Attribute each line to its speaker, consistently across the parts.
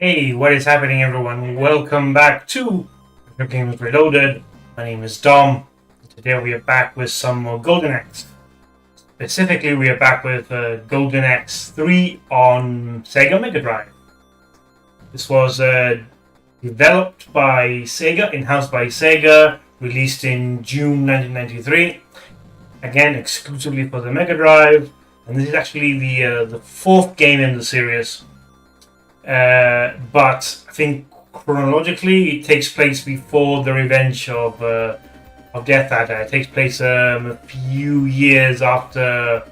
Speaker 1: Hey, what is happening, everyone? Welcome back to Games Reloaded. My name is Dom. Today we are back with some more Golden Axe. Specifically, we are back with Golden Axe 3 on Sega Megadrive. This was developed by Sega, in-house by Sega, released in June 1993. Again, exclusively for the Megadrive. And this is actually the fourth game in the series. But I think chronologically it takes place before the revenge of Death Adder. It takes place a few years after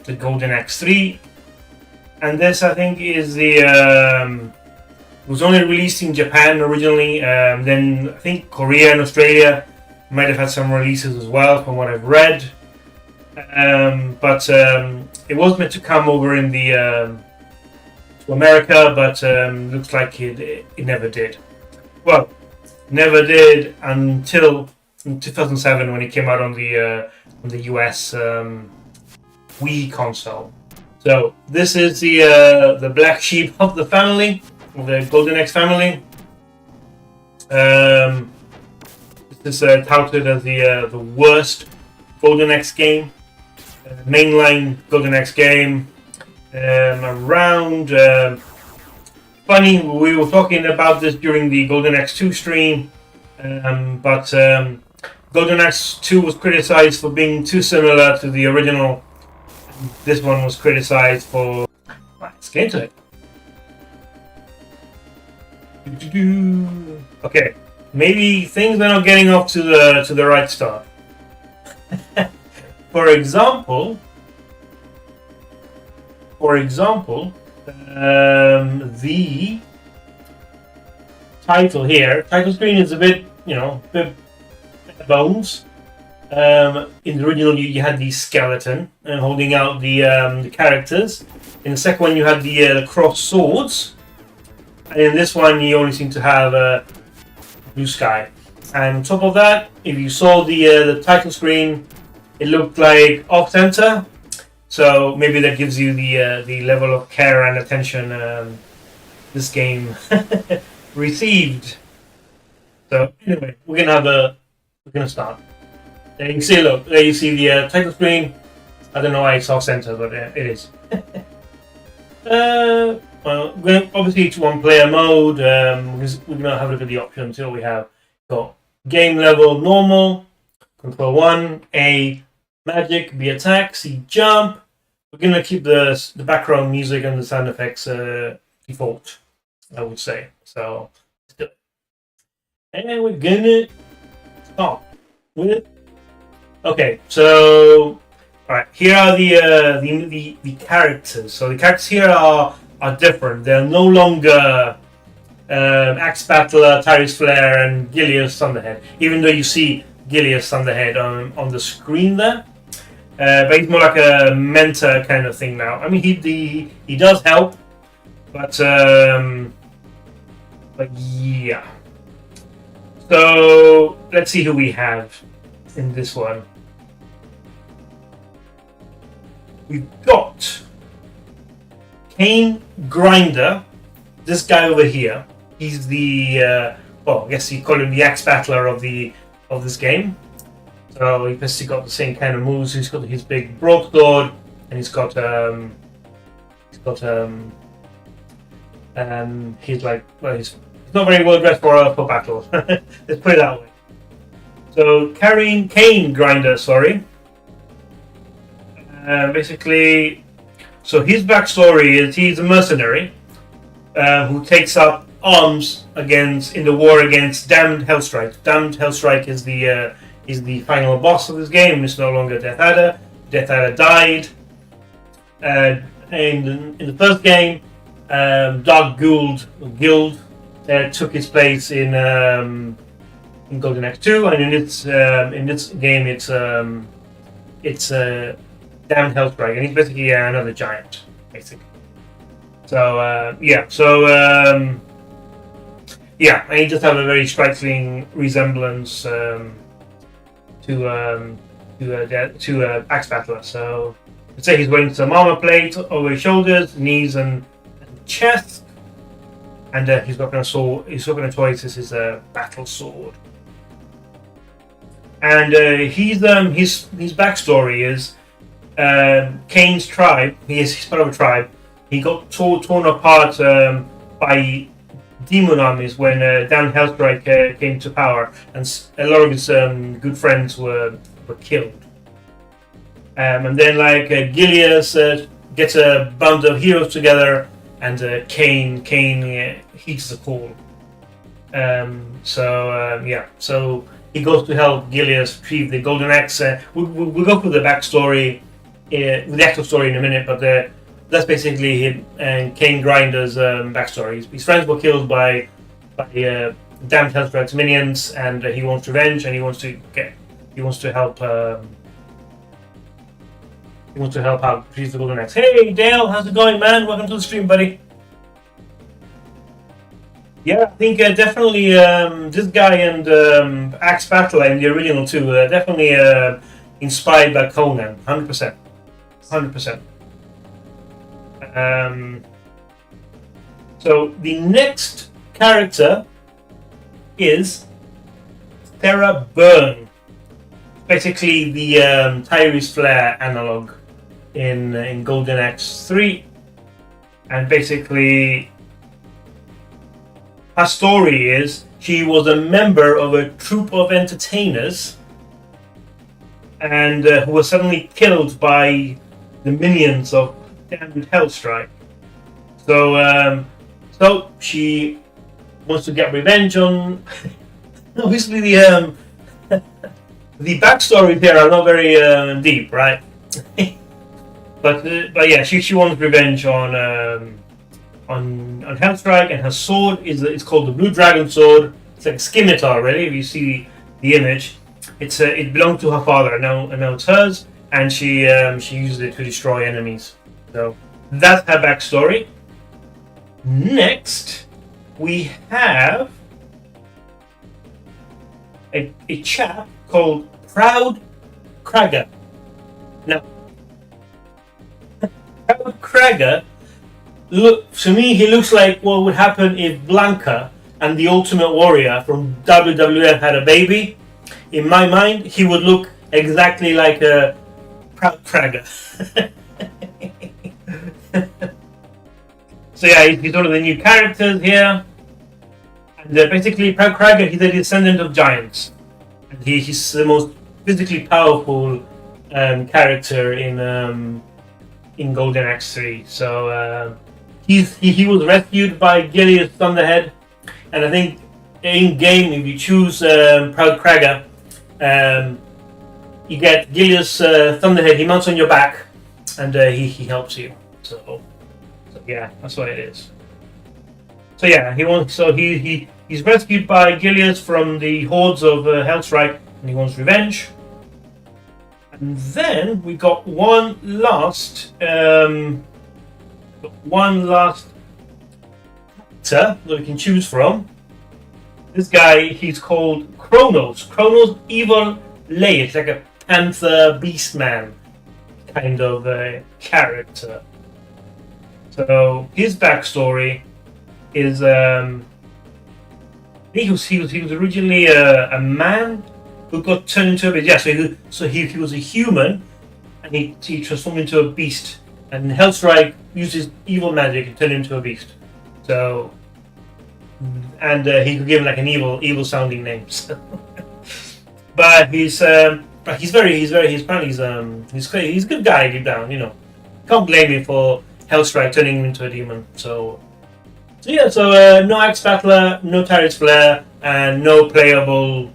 Speaker 1: the Golden Axe 3, and this I think is the was only released in Japan originally. Then I think Korea and Australia might have had some releases as well, from what I've read. But it was meant to come over in the to America, but looks like it never did. Well, never did until in 2007 when it came out on the US Wii console. So this is the black sheep of the family, of the Golden Axe family. This is touted as the worst Golden Axe game, mainline Golden Axe game. Funny, we were talking about this during the Golden Axe 2 stream, but Golden Axe 2 was criticized for being too similar to the original. This one was criticized for... Let's get into it. Okay, maybe things are not getting off to the right start. For example, the title here, title screen is a bit, bit bones. In the original, you had the skeleton holding out the characters. In the second one, you had the crossed swords, and in this one, you only seem to have blue sky. And on top of that, if you saw the title screen, it looked like off center. So maybe that gives you the level of care and attention this game received. So anyway, we're gonna start. There you can see, look, there you see the title screen. I don't know why it's off center, but it is. Well, we're gonna obviously to one player mode. We're gonna have a look at the options. Here we have got game level normal, control 1, A. Magic, B attack, C jump. We're gonna keep the background music and the sound effects default, I would say. So let's do it. And we're gonna start with. Okay, so alright, here are the characters. So the characters here are different. They're no longer Axe Battler, Tyrus Flare, and Gilius Thunderhead. Even though you see Gilius Thunderhead on the screen there. But he's more like a mentor kind of thing now. I mean, he does help, but yeah. So let's see who we have in this one. We've got Kane Grinder. This guy over here. He's the well, I guess you call him the Axe Battler of this game. So he's basically got the same kind of moves. He's got his big broadsword, and he's like, well, he's not very well dressed for battle. Let's put it that way. So Kane Grinder, sorry. Basically, so his backstory is he's a mercenary who takes up arms in the war against Damned Hellstrike. Damned Hellstrike is the final boss of this game. It's no longer Death Adder. Death Adder died. And in the first game, Dark Guild took his place in Golden Axe 2, and in this game it's Damned Hellstrike, and he's basically another giant, basically. So yeah, and he just have a very striking resemblance to Axe Battler. So I'd say he's wearing some armor plate over his shoulders, knees, and chest, and his weapon of sword, his weapon of choice is his battle sword. And his backstory is Kane's tribe. He's part of a tribe. He got torn apart by demon armies when Dan Hellstrike came to power, and a lot of his good friends were killed. And then Gileas gets a band of heroes together, and Kane heeds the call. So he goes to help Gileas retrieve the Golden Axe. We'll go through the backstory, the actual story in a minute, but that's basically him and Kane Grinder's backstory. His friends were killed by damned Hellstrike's minions, and he wants revenge, and he wants to help. He wants to help out retrieve the Golden Axe. Hey Dale, how's it going, man? Welcome to the stream, buddy. Yeah, I think definitely this guy and Axe Battler in the original too, definitely inspired by Conan, 100%. 100%. So the next character is Sarah Byrne, basically the Tyrese Flair analog in Golden Axe 3, and basically her story is she was a member of a troupe of entertainers and who was suddenly killed by the minions of damned Hellstrike. So she wants to get revenge on. Obviously, the backstory there are not very deep, right? but yeah, she wants revenge on Hellstrike, and her sword it's called the Blue Dragon Sword. It's like a scimitar, really. If you see the image, it belonged to her father, and now it's hers, and she uses it to destroy enemies. So that's her backstory. Next, we have a chap called Proud Cragger. Now, Proud Cragger, to me, he looks like what would happen if Blanca and the Ultimate Warrior from WWF had a baby. In my mind, he would look exactly like a Proud Cragger. So yeah, he's one of the new characters here. And basically, Proud Cragger, he's a descendant of giants. And he's the most physically powerful character in Golden Axe 3. So he was rescued by Gileas Thunderhead, and I think in game, if you choose Proud Cragger, you get Gileas Thunderhead. He mounts on your back, and he helps you. So yeah, that's what it is. So yeah, he's rescued by Gileas from the hordes of Hellstrike, and he wants revenge. And then we got one last actor that we can choose from. This guy, he's called Kronos. Kronos Evil Lair. It's like a panther beastman kind of character. So his backstory is he was originally a man who got turned into a beast. Yeah, so he was a human, and he transformed into a beast. And Hellstrike uses evil magic and turned him into a beast. So, and he could give him like an evil sounding name. So. But he's a good guy deep down, you know. Can't blame him for Hellstrike turning him into a demon. So no Axe Battler, no Tyrese Flair, and no playable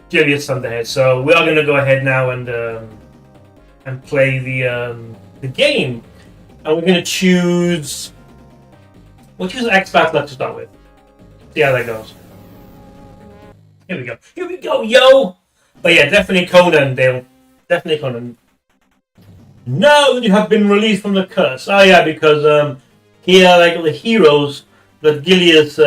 Speaker 1: Gileas Thunderhead. So we are going to go ahead now and play the game, and we're going to choose. We'll choose Axe Battler to start with. See how that goes. Here we go, yo! But yeah, definitely Conan, Dale. Definitely Conan. Now that you have been released from the curse. Oh yeah, because here are like the heroes that Gileas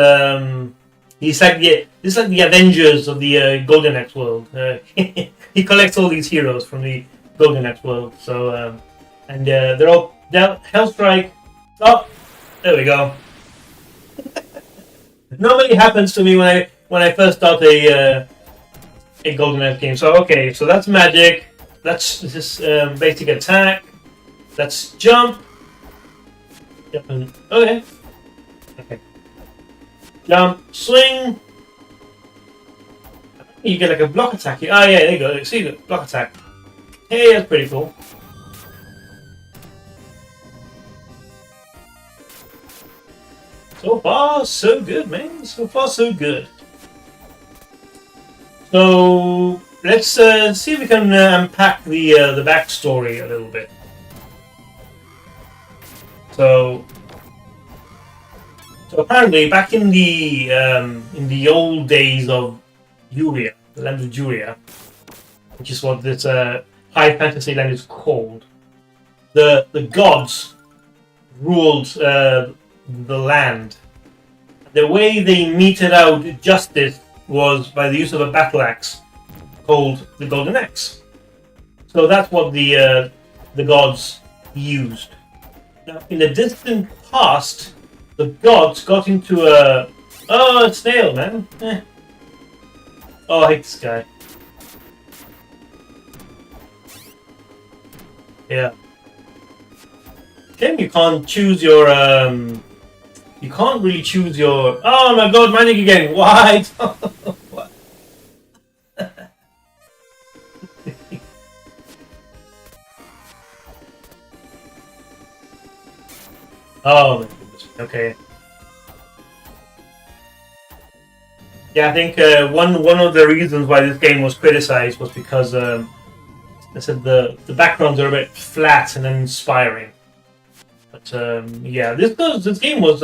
Speaker 1: he's like the Avengers of the Golden Axe world. He collects all these heroes from the Golden Axe world. So and they're all Hellstrike. Oh, there we go. Normally happens to me when I first start a Golden Axe game. So okay, so that's magic. That's this basic attack. Let's jump. Okay. Okay. Jump, swing. You get like a block attack here. Oh yeah, there you go. See the block attack. Hey, that's pretty cool. So far, so good, man. So far, so good. So let's see if we can unpack the backstory a little bit. So apparently, back in the old days of Uria, the land of Juria, which is what this high fantasy land is called, the gods ruled the land. The way they meted out justice was by the use of a battle axe called the Golden Axe. So that's what the gods used. Now, in the distant past, the gods got into a snail, man. Oh, I hate this guy. Yeah. Shame you can't choose your you can't really choose your. Oh my god, magic again! Why? What? Oh my goodness. Okay. Yeah, I think one of the reasons why this game was criticized was because they said the backgrounds are a bit flat and uninspiring. But yeah, this game was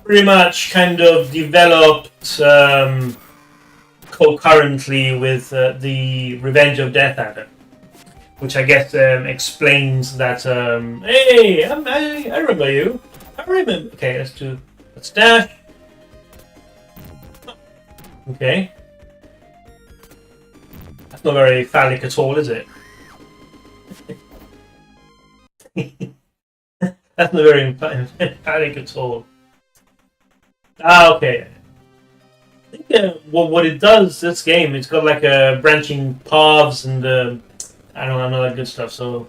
Speaker 1: pretty much kind of developed concurrently with the Revenge of Death Adder, which I guess explains that. Hey, I remember you. I remember. Okay, let's dash. Okay, that's not very phallic at all, is it? That's not very phallic at all. Ah, okay. I think what it does, this game, it's got like branching paths and I don't know that good stuff. So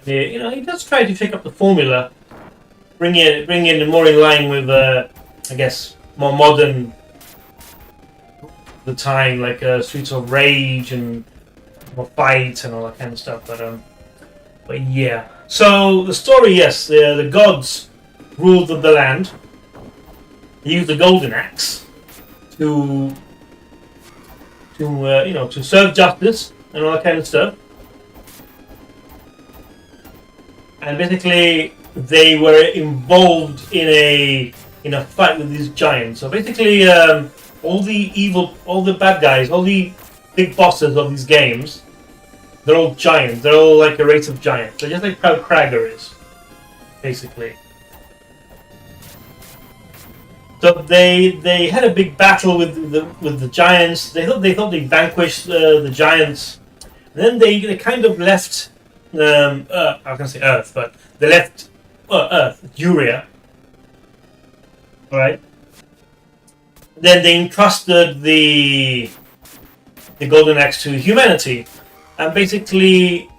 Speaker 1: yeah, you know, he does try to shake up the formula, bring it more in line with I guess more modern the time, like Streets of Rage and more fights and all that kind of stuff. But yeah. So the story, yes, the gods ruled the land. They used the Golden Axe to you know, to serve justice and all that kind of stuff. And basically, they were involved in a fight with these giants. So basically, all the bad guys, all the big bosses of these games, they're all giants. They're all like a race of giants. They're just like how Krager is, basically. So they had a big battle with the giants. They thought they vanquished the giants. And then they kind of left. I was gonna say Earth, but they left Earth, Uria. All right. Then they entrusted the Golden Axe to humanity, and basically,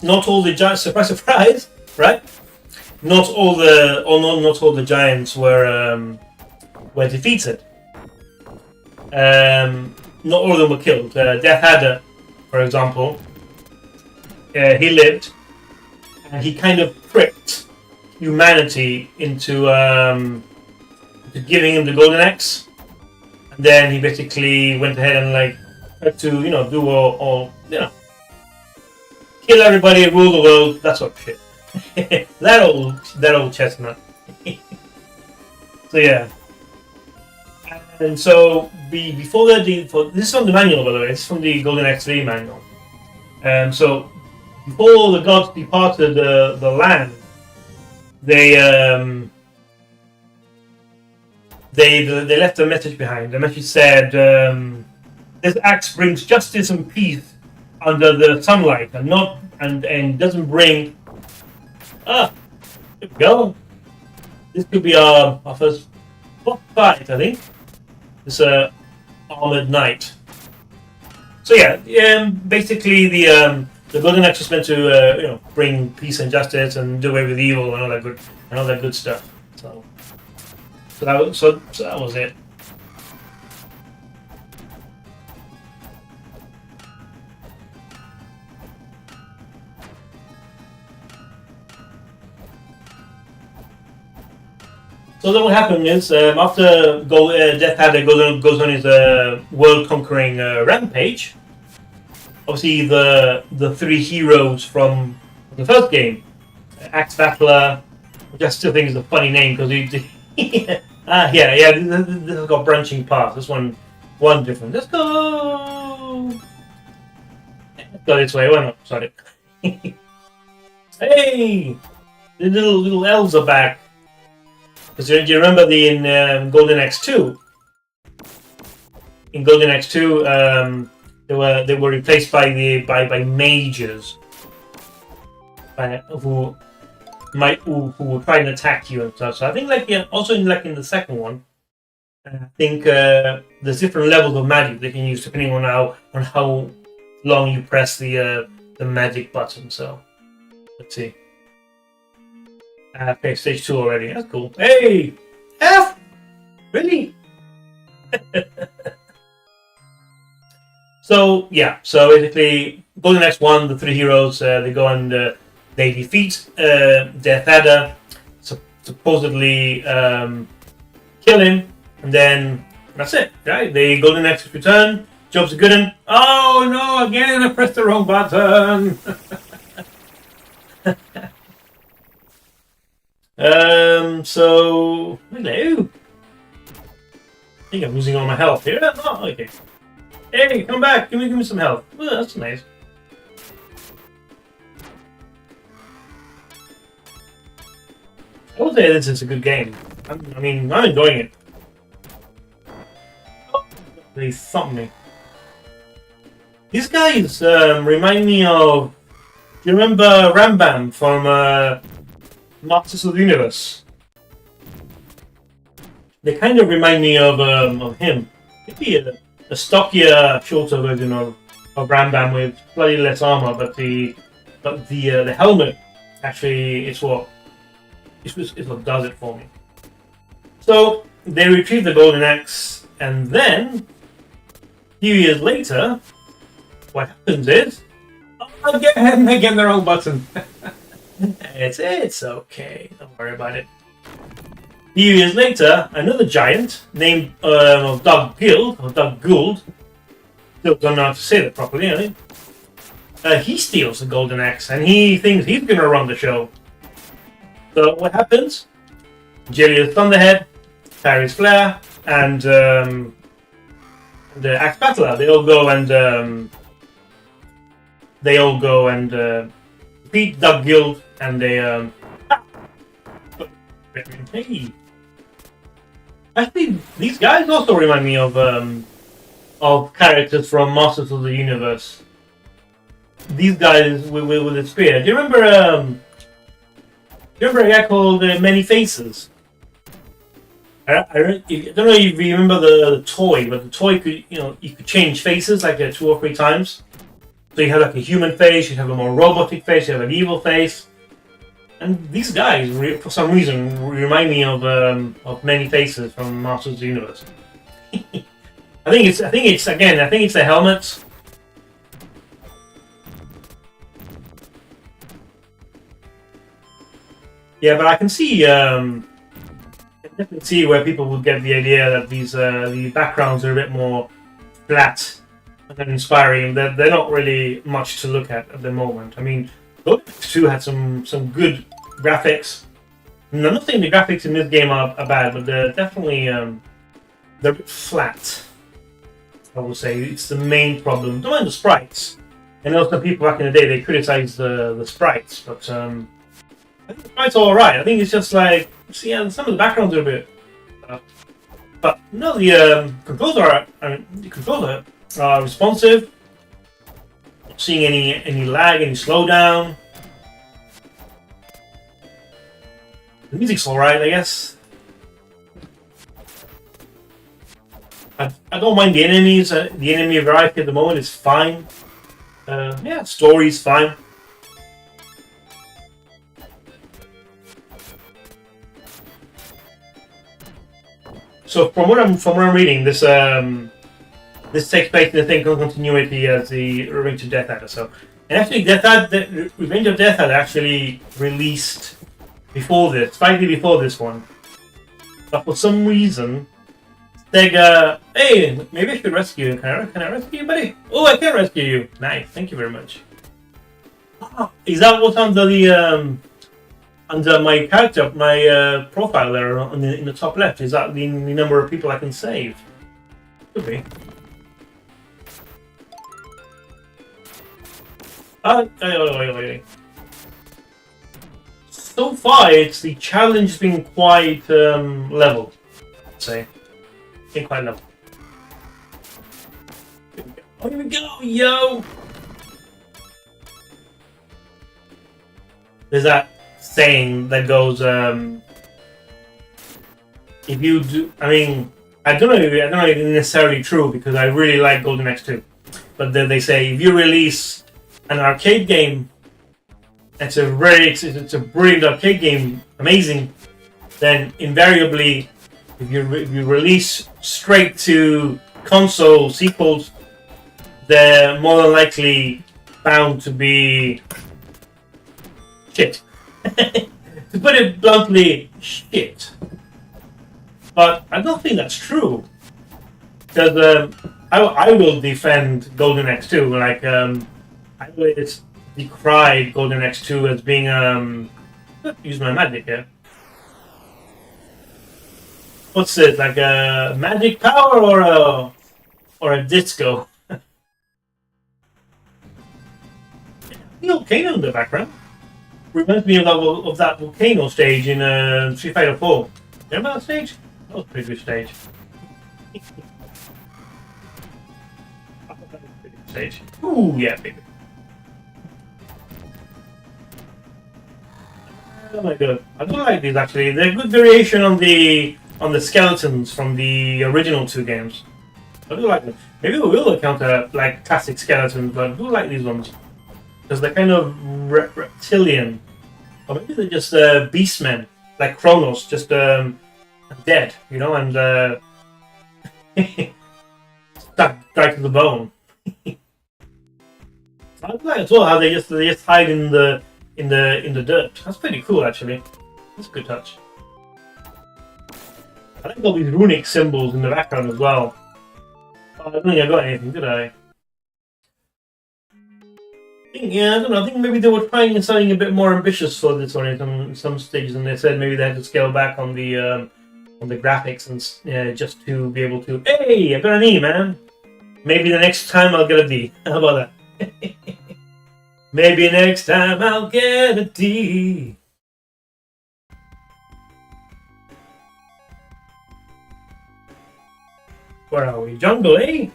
Speaker 1: not all the giants. Surprise, surprise! Right? Not all the giants were defeated. Not all of them were killed. Death Adder, for example, he lived, and he kind of tricked humanity into giving him the Golden Axe. And then he basically went ahead and like tried to, you know, do all you know, kill everybody, rule the world, that sort of shit. that old chestnut. So yeah. And so before this is from the manual, by the way. This is from the Golden Axe 3 manual. So before the gods departed the land, they left a message behind. The message said, "This axe brings justice and peace under the sunlight, and doesn't bring." There we go. this could be our first boss fight, I think. This armored knight. So yeah, basically the Golden Axe is meant to bring peace and justice and do away with evil and all that good stuff. So that was it. So then what happened is, after Death Adder goes on his world-conquering rampage, obviously the three heroes from the first game, Axe Battler, which I still think is a funny name because this has got branching paths. This one different. Let's go! Let's go this way, why not? Sorry. Hey! The little elves are back. Because do you remember in Golden Axe 2? In Golden Axe 2, they were replaced by mages, who will try and attack you and stuff. So I think also in the second one, I think there's different levels of magic they can use depending on how long you press the magic button. So let's see. Okay, stage 2 already. That's cool. Hey! F! Really? So basically, Golden Axe 1, the three heroes, they go and they defeat Death Adder, supposedly kill him, and then that's it, right? The Golden Axe return, job's a good one. Oh no, again, I pressed the wrong button! So hello. I think I'm losing all my health here. Oh, okay. Hey, come back! Give me some health. Oh, that's nice. I would say this is a good game. I'm enjoying it. Oh, they thumped me. These guys remind me of. Do you remember Rambam from Masters of the Universe? They kind of remind me of him. Maybe a stockier, shorter version of Rambam with slightly less armor, but the helmet actually it's what does it for me. So they retrieve the Golden Axe, and then a few years later, what happens is, again they get the wrong button. It's okay. Don't worry about it. A few years later, another giant named Doug Gould. Still don't know how to say that properly, I think. He steals the Golden Axe, and he thinks he's going to run the show. So what happens? Julius Thunderhead, Paris Flair, and the Axe Battler. They all go and beat Doug Guild, and they hey. Actually, these guys also remind me of characters from Masters of the Universe. These guys with a spear. Do you remember a guy called Many Faces? I don't know if you remember the toy, but the toy could you could change faces like 2 or 3 times. So you have like a human face, you have a more robotic face, you have an evil face. And these guys, for some reason, remind me of Many Faces from Masters of the Universe. I think it's the helmets. Yeah, but I can see, definitely see where people would get the idea that the backgrounds are a bit more flat and inspiring. They're not really much to look at the moment. I mean, Golden Axe 2 had some good graphics. I'm not saying the graphics in this game are bad, but they're definitely they're a bit flat. I would say it's the main problem. Don't mind the sprites. I know some people back in the day they criticized the sprites, but I think the sprites are alright. I think it's just like some of the backgrounds are a bit. But no, the controls are responsive. Not seeing any lag, any slowdown. The music's alright, I guess. I don't mind the enemies. The enemy variety at the moment is fine. Yeah, story's fine. So from what I'm reading, this takes place in the same continuity as the Revenge of Death Adder. So, and actually, Revenge of Death Adder actually released before this, slightly before this one. But for some reason, Sega, hey, maybe I should rescue you. Can I rescue you, buddy? Oh, I can rescue you. Nice, thank you very much. Oh, is that what's under the under my character, my profile there in the top left? Is that the number of people I can save? Could be. So far, the challenge has been quite level. I'd say. Been quite level. Oh, here we go, yo! There's that saying that goes, if you do, I mean, I don't know if it's necessarily true because I really like Golden Axe 2. But then they say if you release an arcade game, it's a brilliant arcade game, amazing, then invariably if you release straight to console sequels, they're more than likely bound to be shit. To put it bluntly, shit. But I don't think that's true. Because I will defend Golden Axe 2. Like, I always decried Golden Axe 2 as being, use my magic here. What's it, like a magic power or a disco? The volcano in the background reminds me of that volcano stage in Street Fighter 4. Remember that stage? That was a pretty good stage. Ooh, yeah, baby. Oh my god, I do like these actually. They're a good variation on the skeletons from the original two games. I do like them. Maybe we will encounter like classic skeletons, but I do like these ones because they're kind of reptilian, or maybe they're just beastmen, like Kronos, just dead, you know, and stuck right to the bone. I like as well how they just hide in the dirt. That's pretty cool, actually. That's a good touch. I like all these runic symbols in the background as well. Oh, I don't think I got anything, did I? Yeah, I don't know. I think maybe they were trying something a bit more ambitious for this one in some stages, and they said maybe they had to scale back on the graphics and just to be able to. Hey, I got an E, man. Maybe the next time I'll get a D. How about that? Maybe next time I'll get a D. Where are we? Jungle, eh?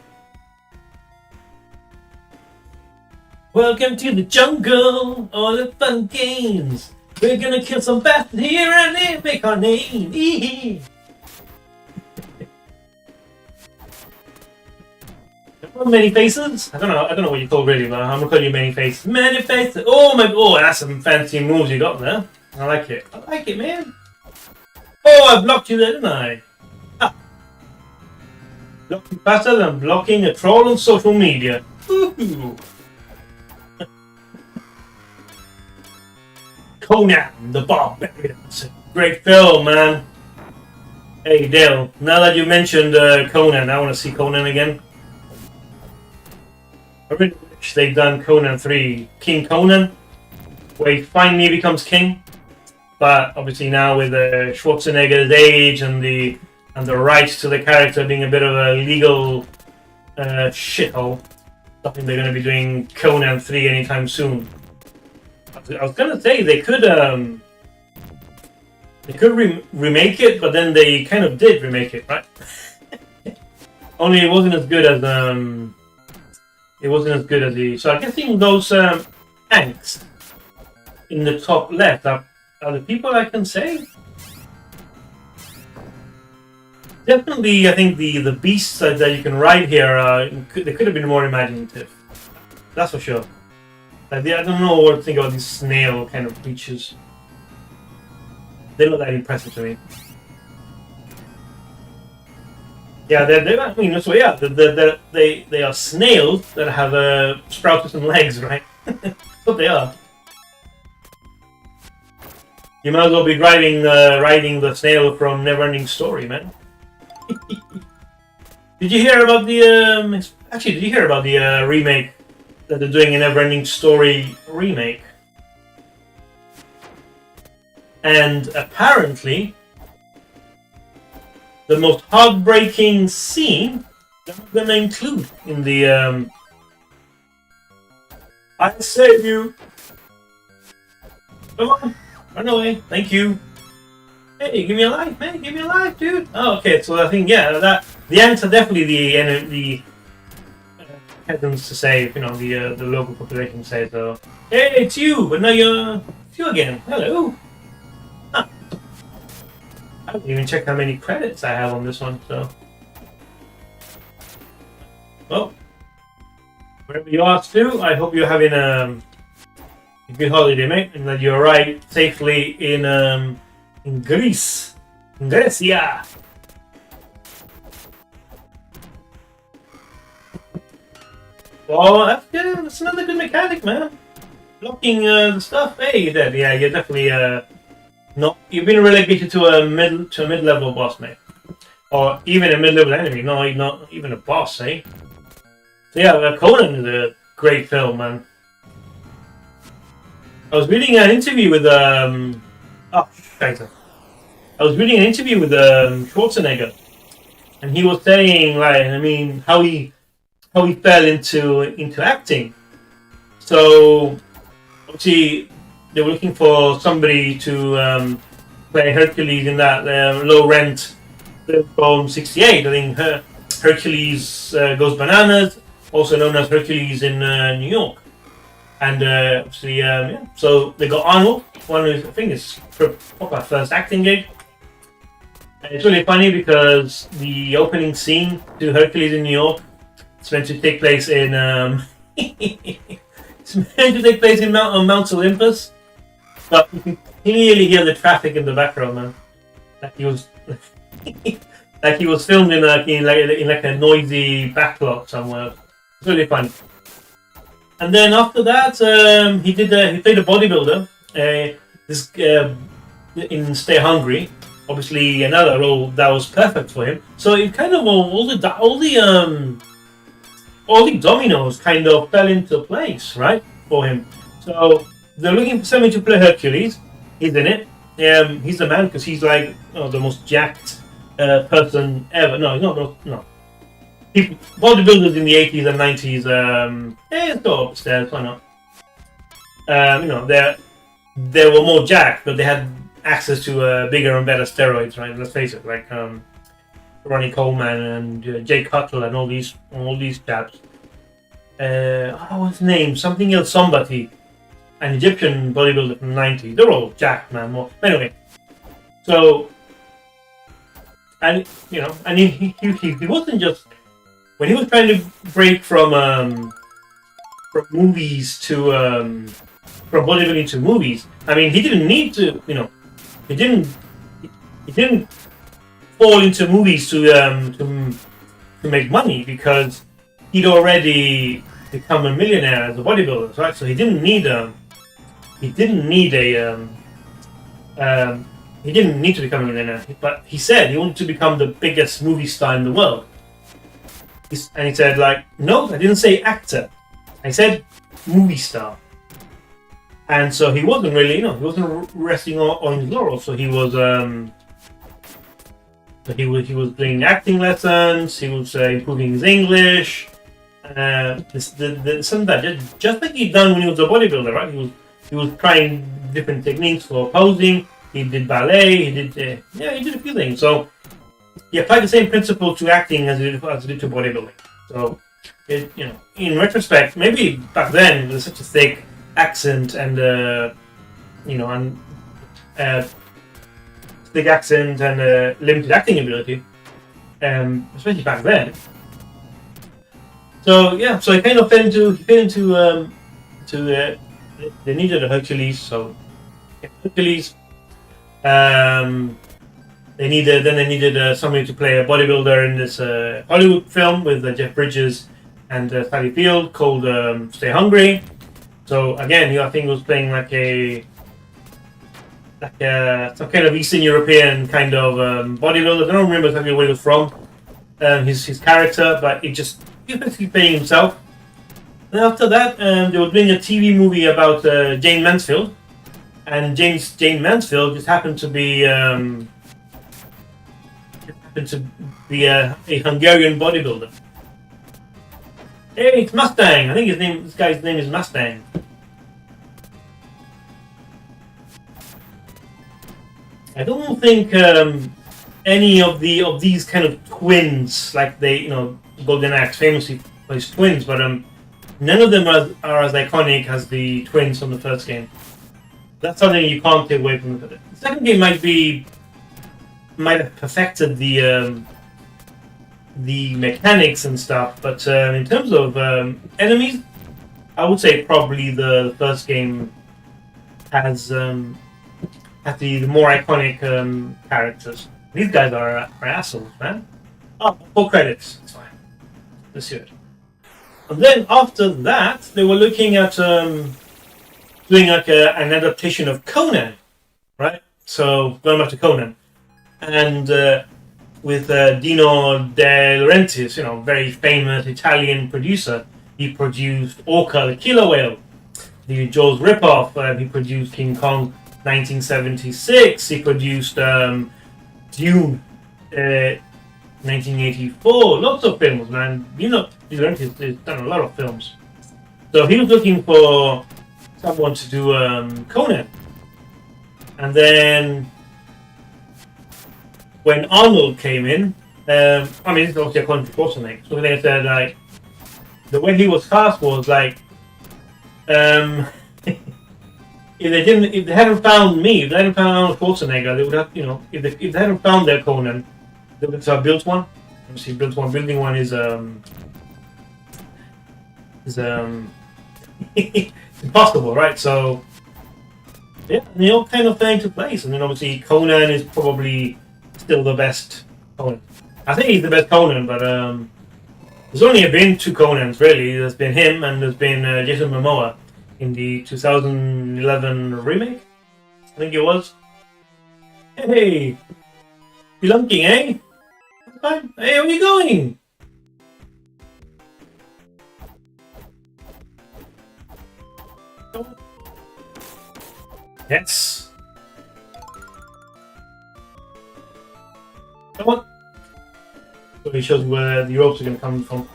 Speaker 1: Welcome to the jungle, all the fun games. We're gonna kill some bastards here and there, make our name. Many faces? I don't know what you call really, but I'm gonna call you many faces. Many faces. Oh my god, that's some fancy moves you got there. I like it, man. Oh, I blocked you there, didn't I? Ah. Blocking faster than blocking a troll on social media. Ooh. Conan the Barbarian. It's a great film, man. Hey, Dale, now that you mentioned Conan, I want to see Conan again. I really wish they'd done Conan 3, King Conan, where he finally becomes king. But obviously now with Schwarzenegger's age and the rights to the character being a bit of a legal shithole, I think they're going to be doing Conan 3 anytime soon. I was going to say they could remake it, but then they kind of did remake it, right? Only it wasn't as good as the. So I'm guessing those tanks in the top left are are the people I can say. Definitely, I think the beasts that you can ride here, they could have been more imaginative. That's for sure. Like, I don't know what to think about these snail kind of creatures. They look that impressive to me. Yeah, I mean, so yeah, they are snails that have sprouts and legs, right? That's what they are. You might as well be riding the snail from Neverending Story, man. Did you hear about the actually? Did you hear about the remake that they're doing, a Neverending Story remake? And apparently, the most heartbreaking scene they're gonna include in the I save you. Come on, run away. Thank you. Hey, give me a life, man. Give me a life, dude. Oh, okay. So I think that the ants are definitely the peasants to say, you know, the local population says, hey, it's you, but now it's you again. Hello. Huh. I haven't even checked how many credits I have on this one, so. Well, wherever you are, Stu, I hope you're having a good holiday, mate, and that you arrive safely in Greece. Grecia. Well, that's good. That's another good mechanic, man. Blocking the stuff. Hey, you're dead. Yeah, you're definitely not. You've been relegated to a mid-level boss, mate, or even a mid-level enemy. No, not even a boss, eh? So yeah, Conan is a great film, man. I was reading an interview with I was reading an interview with Schwarzenegger, and he was saying, like, I mean, how he fell into acting. So obviously they were looking for somebody to play Hercules in that low rent film '68. I think Hercules Goes Bananas, also known as Hercules in New York. And obviously, yeah. So they got Arnold, one of I think is our first acting gig. And it's really funny because the opening scene to Hercules in New York is meant to take place in it's meant to take place in Mount Olympus, but you can clearly hear the traffic in the background, man. Like he was like he was filmed in a noisy backlot somewhere. It's really funny. And then after that, he played a bodybuilder. In Stay Hungry, obviously another role that was perfect for him. So it kind of all the dominoes kind of fell into place, right, for him. So they're looking for somebody to play Hercules. He's in it. He's the man because he's like the most jacked person ever. No, he's not. No. Bodybuilders in the 80s and 90s, let's go upstairs, why not? They were more jacked, but they had access to bigger and better steroids, right? Let's face it, like Ronnie Coleman and Jake Cutler and all these chaps. What's his name? Something else, somebody. An Egyptian bodybuilder from the 90s. They're all jacked, man. More. Anyway, so, and he wasn't just. When he was trying to break from movies to from bodybuilding to movies, I mean, he didn't need to, he didn't fall into movies to make money because he'd already become a millionaire as a bodybuilder, right? So he didn't need he didn't need to become a millionaire, but he said he wanted to become the biggest movie star in the world. And he said, like, no, I didn't say actor. I said movie star. And so he wasn't really, he wasn't resting on his laurels. So he was doing acting lessons. He was improving his English. Something that just like he'd done when he was a bodybuilder, right? He was trying different techniques for posing. He did ballet. He did a few things. So he applied the same principle to acting as he did to bodybuilding. So, in retrospect, maybe back then it was such a thick accent and thick accent and limited acting ability, especially back then. So yeah, so he kind of fell into they needed a Hercules, so Hercules. They needed somebody to play a bodybuilder in this Hollywood film with Jeff Bridges and Sally Field called Stay Hungry. So again, I think he was playing like some kind of Eastern European kind of bodybuilder. I don't remember exactly where he was from, his character, but he was basically playing himself. And after that, they were doing a TV movie about Jane Mansfield, and Jane Mansfield just happened to be a Hungarian bodybuilder. Hey, it's Mustang. I think this guy's name is Mustang. I don't think any of these kind of twins, like Golden Axe famously plays twins, but none of them are as iconic as the twins from the first game. That's something you can't take away from the second game. Might have perfected the mechanics and stuff, but in terms of enemies, I would say probably the first game has the more iconic characters. These guys are assholes, man. Oh, 4 credits. It's fine. Let's hear it. And then after that, they were looking at doing like an adaptation of Conan, right? So going back to Conan, and with Dino De Laurentiis, very famous Italian producer, he produced Orca the Killer Whale, the Jaws ripoff. He produced King Kong 1976. He produced Dune 1984. Lots of films, man. De Laurentiis has done a lot of films. So he was looking for someone to do Conan. And then when Arnold came in, this is obviously according to Schwarzenegger. So they said, like, the way he was cast was like, if they hadn't found me, if they hadn't found Arnold Schwarzenegger, they would have, if they hadn't found their Conan, they would have built one. Obviously, built one. Building one is impossible, right? So yeah, they all kind of fell into place, and then obviously Conan is probably still the best Conan. I think he's the best Conan, but there's only been 2 Conans really. There's been him, and there's been Jason Momoa in the 2011 remake. I think it was. Hey, spelunking, eh? Fine. Hey, where are you going? Yes. Come on. So he shows where the ropes are going to come from.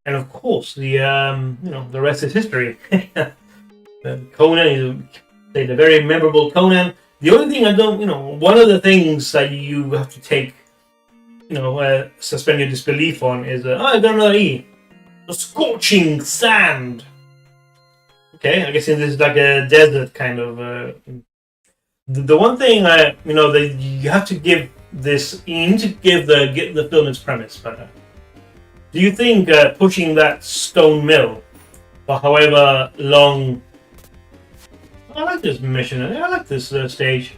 Speaker 1: And of course, the rest is history. Conan is a very memorable Conan. The only thing one of the things that you have to take, suspend your disbelief on is, I got another E. The scorching sand. Okay, I guess this is like a desert kind of. The one thing that you have to give this, you need to give the film its premise. But do you think pushing that stone mill for however long? I like this mission. I like this stage.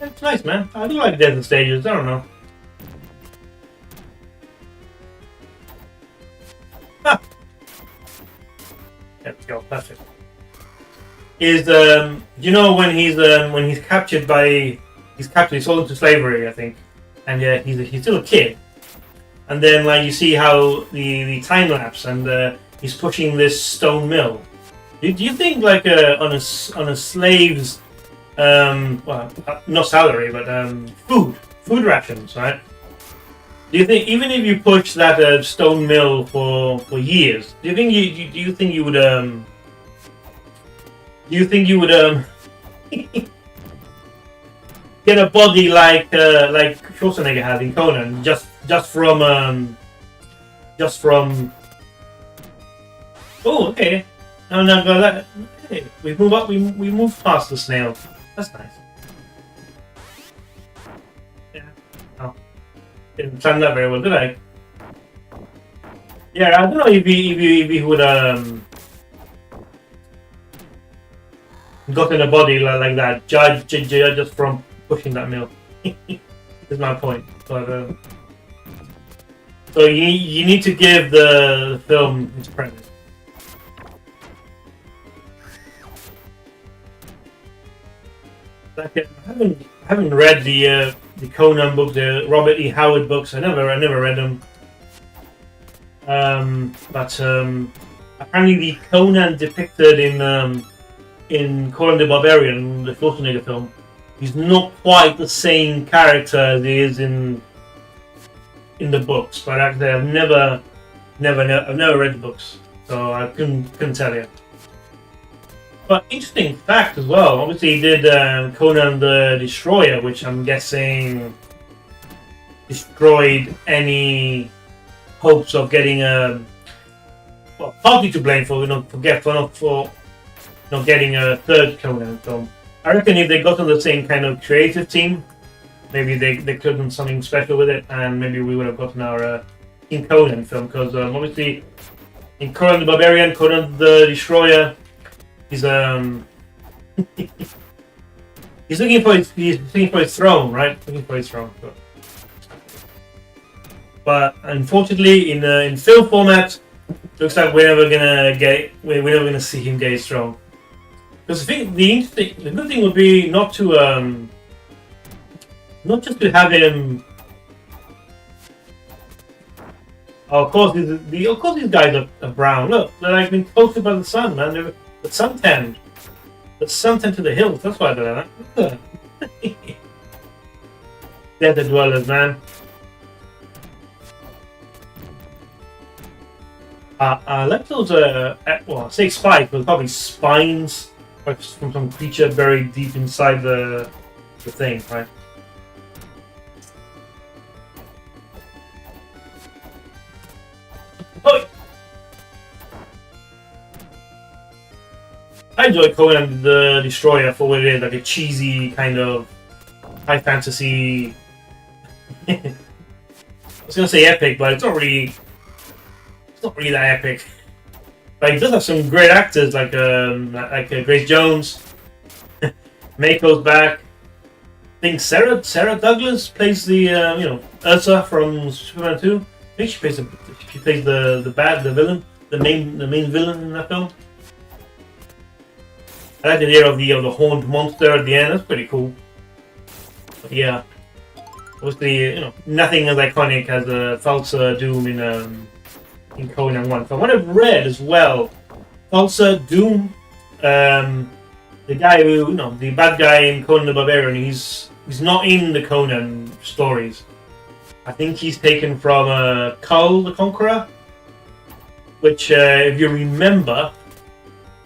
Speaker 1: It's nice, man. I do like desert stages. I don't know. Ah. There we go. Perfect. Is when he's captured he's sold into slavery, I think, and he's still a kid, and then like you see how the time lapse and he's pushing this stone mill. Do you think like on a slave's not salary but food rations, right? Do you think even if you push that stone mill for years, do you think you would get a body like Schwarzenegger had in Conan just from Oh, okay. Now got that. Hey, we move up. We move past the snail. That's nice. Yeah. Oh, didn't plan that very well, did I? Yeah, I don't know if he would got in a body like that, just from pushing that mill. Is my point. But so you need to give the film its premise. Like, I haven't read the Conan book, the Robert E. Howard books. I never read them. But apparently the Conan depicted in Conan the Barbarian, the Schwarzenegger film, he's not quite the same character as he is in the books. But actually, I've never read the books, so I couldn't tell you. But interesting fact as well. Obviously, he did Conan the Destroyer, which I'm guessing destroyed any hopes of getting well, partly to blame for not getting a third Conan film. I reckon if they got on the same kind of creative team, maybe they could have done something special with it, and maybe we would have gotten our King Conan film. Because obviously, in Conan the Barbarian, Conan the Destroyer, he's he's looking for his throne, right? Looking for his throne. But unfortunately, in film format, looks like we're never gonna see him get his throne. Because I think the good thing would be not just to have him. Oh, of course, these guys are brown. Look, they're like been toasted by the sun, man. They're the suntanned. The suntanned to the hills. That's why they're like that. They're the dwellers, man. I like those. Well, I say spikes, but probably spines from some creature buried deep inside the thing, right? Oh. I enjoy Conan the Destroyer for what it is, like a cheesy kind of high fantasy. I was gonna say epic, but it's not really that epic. But he does have some great actors like Grace Jones. Mako's back. I think Sarah Douglas plays the Ursa from Superman 2. I think she plays the villain, the main villain in that film. I like the idea of the horned monster at the end. That's pretty cool. But yeah, obviously nothing as iconic as Falsa Doom in Conan 1. From what I've read as well, Falsa Doom, the guy who, the bad guy in Conan the Barbarian, he's not in the Conan stories. I think he's taken from Kull the Conqueror, which, if you remember,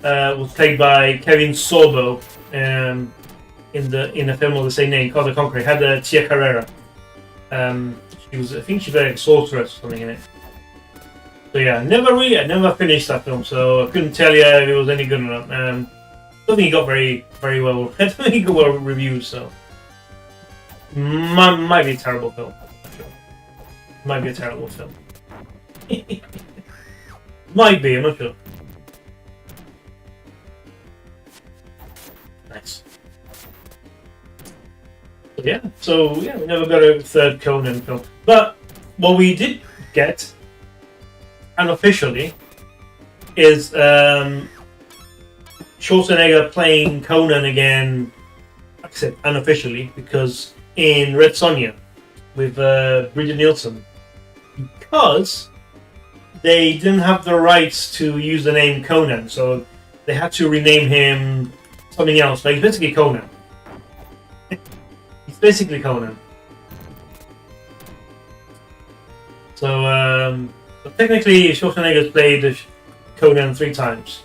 Speaker 1: was played by Kevin Sorbo in a film of the same name, Kull the Conqueror. It had Tia Carrera. I think she played a sorceress or something in it. So yeah, I never finished that film, so I couldn't tell you if it was any good or not. I don't think he got very well. I don't think he got well reviewed, so might be a terrible film. Sure. Might be a terrible film. Might be, I'm not sure. Nice. But yeah, so yeah, we never got a third Conan film, but what we did get, unofficially, is Schwarzenegger playing Conan again. Like I said, unofficially, because in Red Sonja with Bridget Nielsen, because they didn't have the rights to use the name Conan, so they had to rename him something else. But he's basically Conan. He's basically Conan. So. But technically, Schwarzenegger's played Conan 3 times.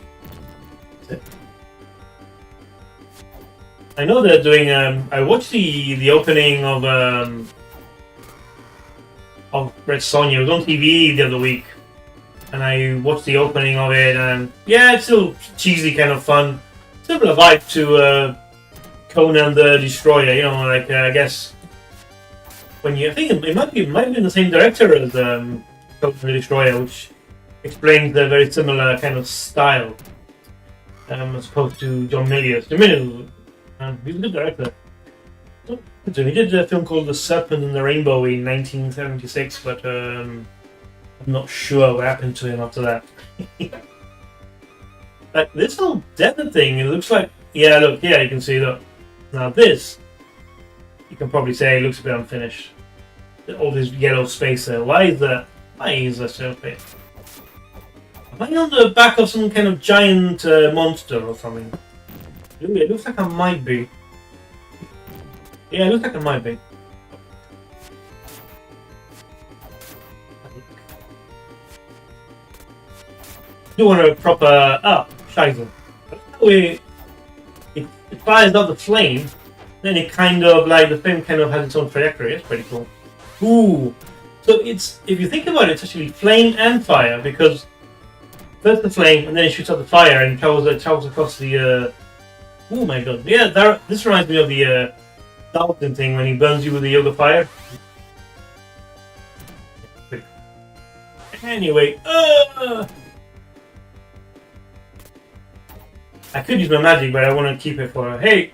Speaker 1: I know they're doing. I watched the opening of Red Sonja. It was on TV the other week, and I watched the opening of it, and yeah, it's still cheesy, kind of fun, similar vibe to Conan the Destroyer. You know, like I guess when you, I think it might be the same director as Conan the Destroyer, which explains the very similar kind of style, as opposed to John Milius. John Milius, he's a good director. He did a film called The Serpent and the Rainbow in 1976, but I'm not sure what happened to him after that. Like this whole desert thing, it looks like, yeah, look, yeah, you can see, look. Now this, you can probably say, looks a bit unfinished. All this yellow space there. Why is that? Why is that so big? Am I on the back of some kind of giant monster or something? Ooh, it looks like I might be. Yeah, it looks like it might be. Do want a proper... Oh, Scheiße. It fires out the flame, then it kind of, like, the flame kind of has its own trajectory. It's pretty cool. Ooh. So it's, if you think about it, it's actually flame and fire, because first the flame, and then it shoots out the fire and travels across the... Oh my god. Yeah, this reminds me of the Dalton thing when he burns you with the yoga fire. Anyway, I could use my magic, but I want to keep it for hey.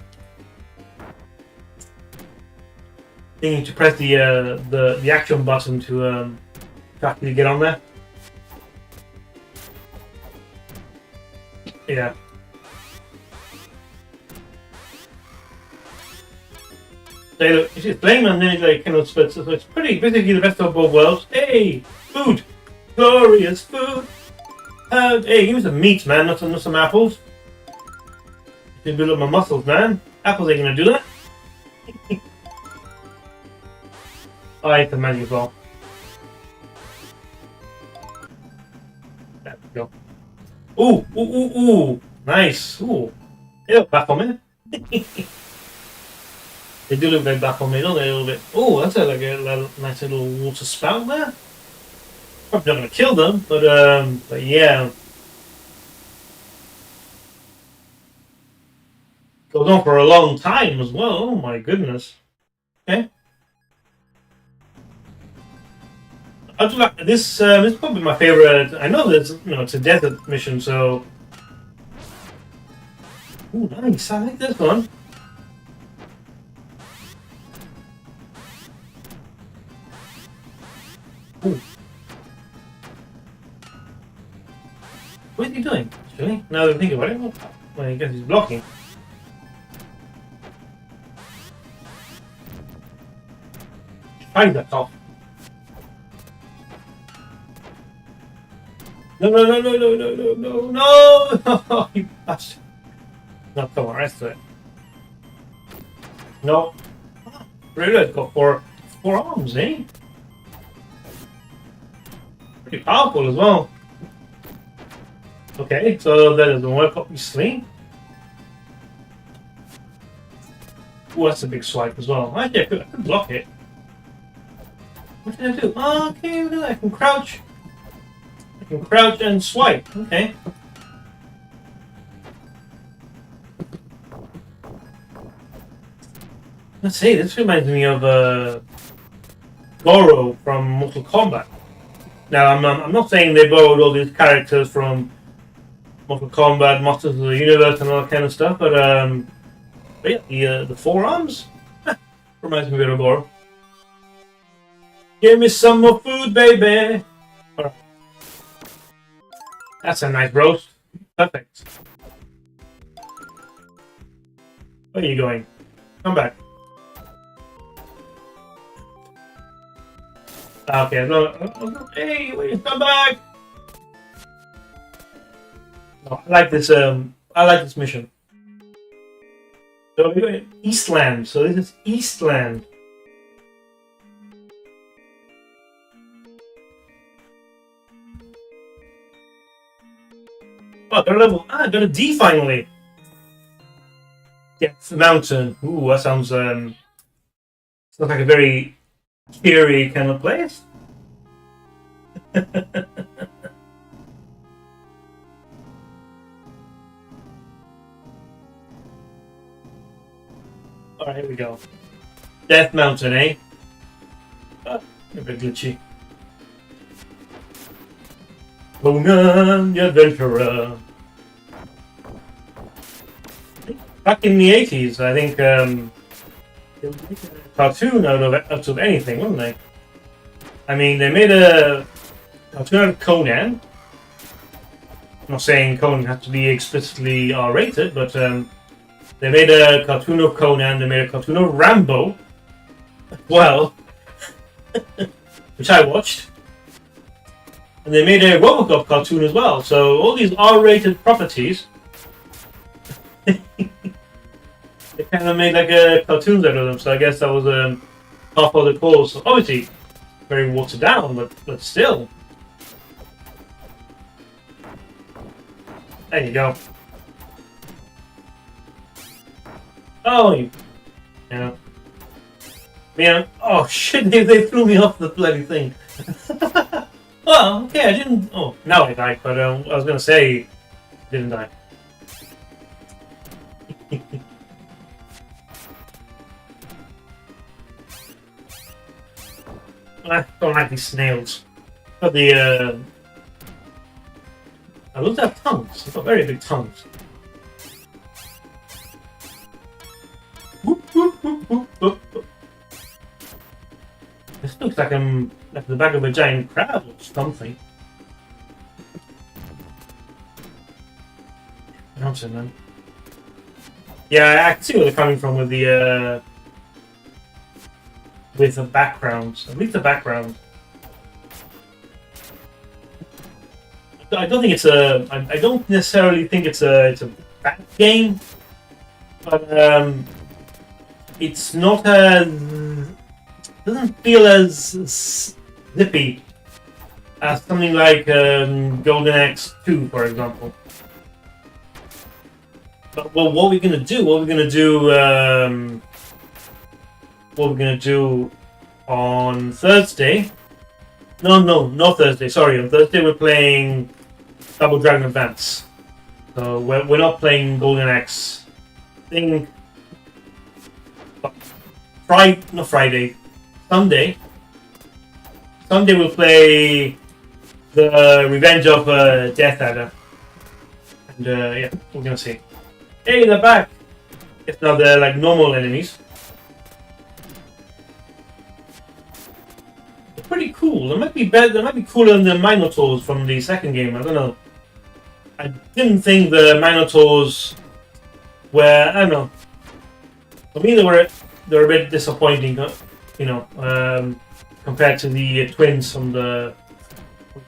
Speaker 1: Thinking to press the action button to actually get on there. Yeah. So look, it's just flame and then it like kind of splits. So it's pretty basically the best of both worlds. Hey, food, glorious food. Hey, give me some meat, man, not some apples. Can build up my muscles, man. Apples ain't gonna do that. Oh, I ate the magic ball. There we go. Ooh, ooh, ooh, ooh. Nice. Ooh. They look back on me. They do look very back on me, don't they? A little bit. Oh, that's like a nice little water spout there. Probably not gonna kill them, but yeah. Goes on for a long time as well. Oh my goodness. Okay. I do like this. This is probably my favorite. I know that it's a desert mission, so. Ooh, nice. I like this one. Ooh. What is he doing? Actually, now that I think about it, well, I guess he's blocking. Find that off. No, no, no, no, no, no, no, no, no! You bastard. No, come on, rest of it. No. Really, it's got four arms, eh? Pretty powerful as well. Okay, so that doesn't work up your sleeve. Oh, that's a big swipe as well. Actually, I could block it. What did I do? Oh, okay, look at that. I can crouch. I can crouch and swipe. Okay. Let's see, this reminds me of Goro from Mortal Kombat. Now, I'm not saying they borrowed all these characters from Mortal Kombat, Masters of the Universe, and all that kind of stuff, but yeah, the forearms reminds me a bit of Goro. Give me some more food, baby. Right. That's a nice roast. Perfect. Where are you going? Come back. Okay, no. Hey, wait, come back. No, I like this. I like this mission. So we're going to Eastland. So this is Eastland. Oh, got a level. Got a D finally. Yeah, it's the mountain. Ooh, that sounds like a very eerie kind of place. Alright, here we go. Death Mountain, eh? Oh, a bit glitchy. Conan the Adventurer. Back in the 80s, I think they were making a cartoon out of anything, weren't they? I mean, they made a cartoon out of Conan. I'm not saying Conan has to be explicitly R-rated, but they made a cartoon of Conan, they made a cartoon of Rambo. Well, which I watched. And they made a Robocop cartoon as well. So all these R-rated properties, they kind of made like cartoons out of them. So I guess that was half of the cause. So obviously, very watered down, but still. There you go. Oh, yeah. Man, oh shit! They threw me off the bloody thing. Well, okay, I didn't. Oh, now I died, but I was gonna say, didn't die. I don't like these snails. But the I looked at tongues. They've got very big tongues. Whoop, whoop, whoop, whoop, whoop, whoop. This looks like I'm like the back of a giant crab or something. Mountain, man. Yeah, I can see where they're coming from with the background. At least the background. I don't think it's a. I don't necessarily think it's a bad game, but it's not as. Doesn't feel as zippy as something like Golden Axe 2, for example. But well, what we're gonna do? What we're gonna do on Thursday? No, not Thursday. Sorry, on Thursday we're playing Double Dragon Advance. So we're not playing Golden Axe. I think not Friday. Sunday we'll play the Revenge of Death Adder. And yeah, we're gonna see. Hey, they're back! If not, they're like normal enemies. They're pretty cool. They might be better. They might be cooler than the Minotaurs from the second game. I don't know. I didn't think the Minotaurs were. I don't know. For me, they were a bit disappointing. You know, compared to the twins from the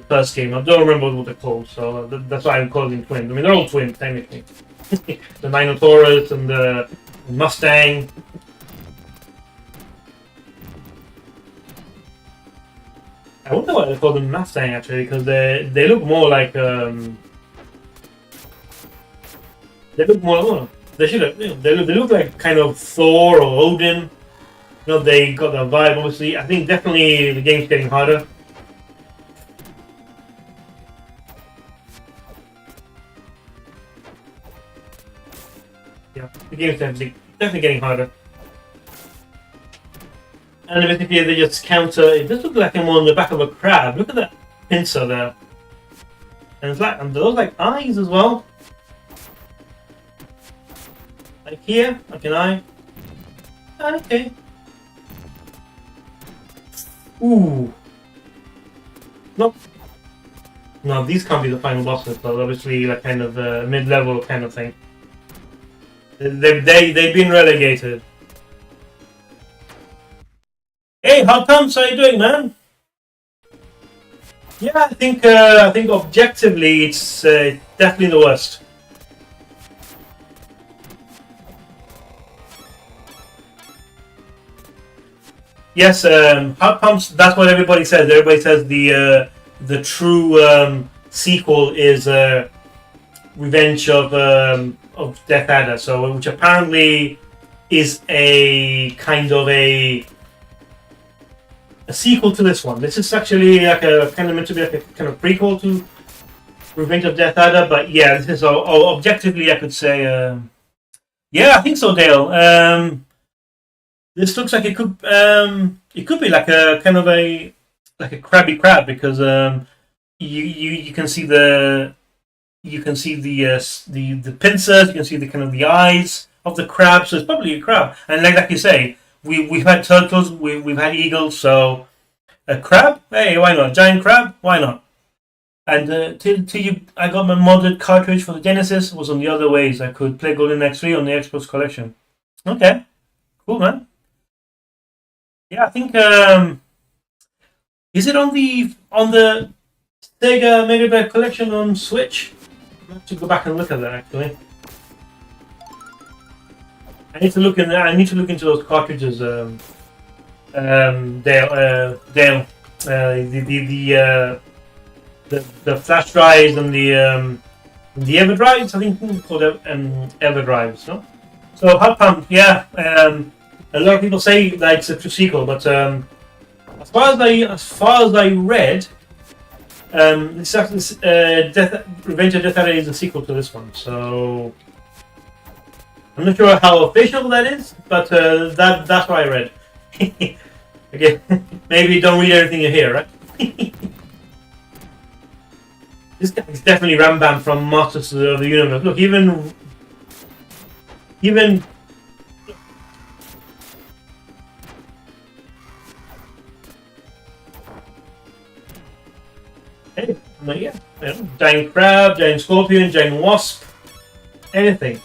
Speaker 1: first game. I don't remember what they're called, so that's why I'm calling them twins. I mean, they're all twins, technically. The Minotaurus and the Mustang. I wonder why they call them Mustang, actually, because they look more like they look more. Oh, they should have. You know, they look like kind of Thor or Odin. You know, they got that vibe. Obviously, I think definitely the game's getting harder. Yeah, the game's definitely getting harder. And basically, they just counter. It does look like I'm on the back of a crab. Look at that pincer there. And it's like, and those like eyes as well. Like here, like an eye. Ah, okay. Ooh. Nope. No, these can't be the final bosses, though. Obviously, like kind of mid-level kind of thing. They've been relegated. Hey, how comes? How you doing, man? Yeah, I think objectively, it's definitely the worst. Yes, Heart Pumps. That's what everybody says. Everybody says the true sequel is Revenge of Death Adder. So, which apparently is a kind of a sequel to this one. This is actually like a kind of meant to be like a kind of prequel to Revenge of Death Adder. But yeah, this is objectively I could say. Yeah, I think so, Dale. This looks like it could be like a kind of a like a Krabby Crab because you can see the the pincers, you can see the kind of the eyes of the crab, so it's probably a crab. And like you say, we've had turtles, we've had eagles, so a crab, hey, why not? Giant crab, why not? And till you, I got my modded cartridge for the Genesis. Was on the other ways I could play Golden Axe 3 on the Xbox collection. Okay, cool, man. Yeah, I think is it on the Sega Megadrive collection on Switch? I have to go back and look at that actually. I need to look in. I need to look into those cartridges. Dale, the flash drives and the ever drives. I think called ever drives. No, so Hot Pump. Yeah, a lot of people say that it's a true sequel, but as far as I read, Revenge of Death Adder is a sequel to this one. So I'm not sure how official that is, but that's what I read. Okay, maybe don't read everything you hear, right? This guy is definitely Rambam from Masters of the Universe. Look, even hey, yeah, giant crab, giant scorpion, giant wasp, anything,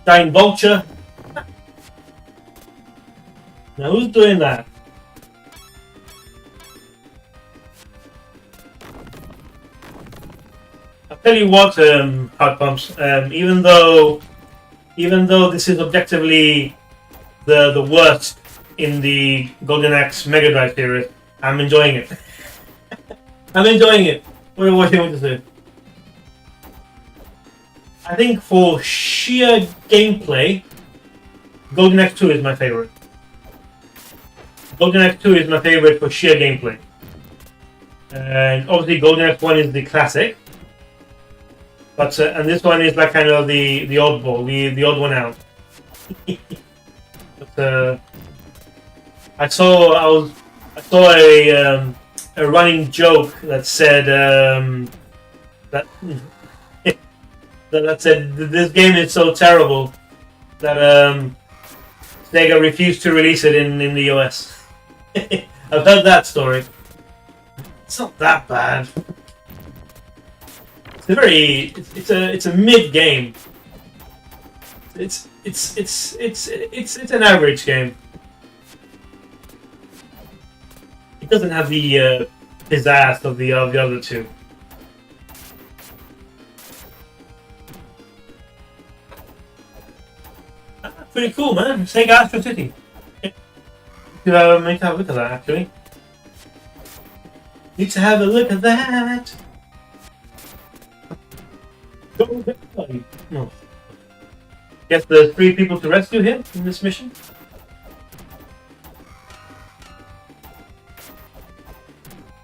Speaker 1: giant vulture. Now who's doing that? I'll tell you what, Hot Pumps. Even though this is objectively the worst in the Golden Axe Mega Drive series, I'm enjoying it. I'm enjoying it. What do you want to say? I think for sheer gameplay, Golden Axe 2 is my favorite. Golden Axe 2 is my favorite for sheer gameplay. And obviously Golden Axe 1 is the classic. But and this one is like kind of the oddball, the odd one out. But I saw a running joke that said that that said this game is so terrible that Sega refused to release it in the US. I've heard that story. It's not that bad. It's a mid game. It's an average game. It doesn't have the pizzazz of the other two. Pretty cool, man. Sega Astro City. You need to have a look at that, actually. Need to have a look at that. No. Guess there's 3 people to rescue here in this mission.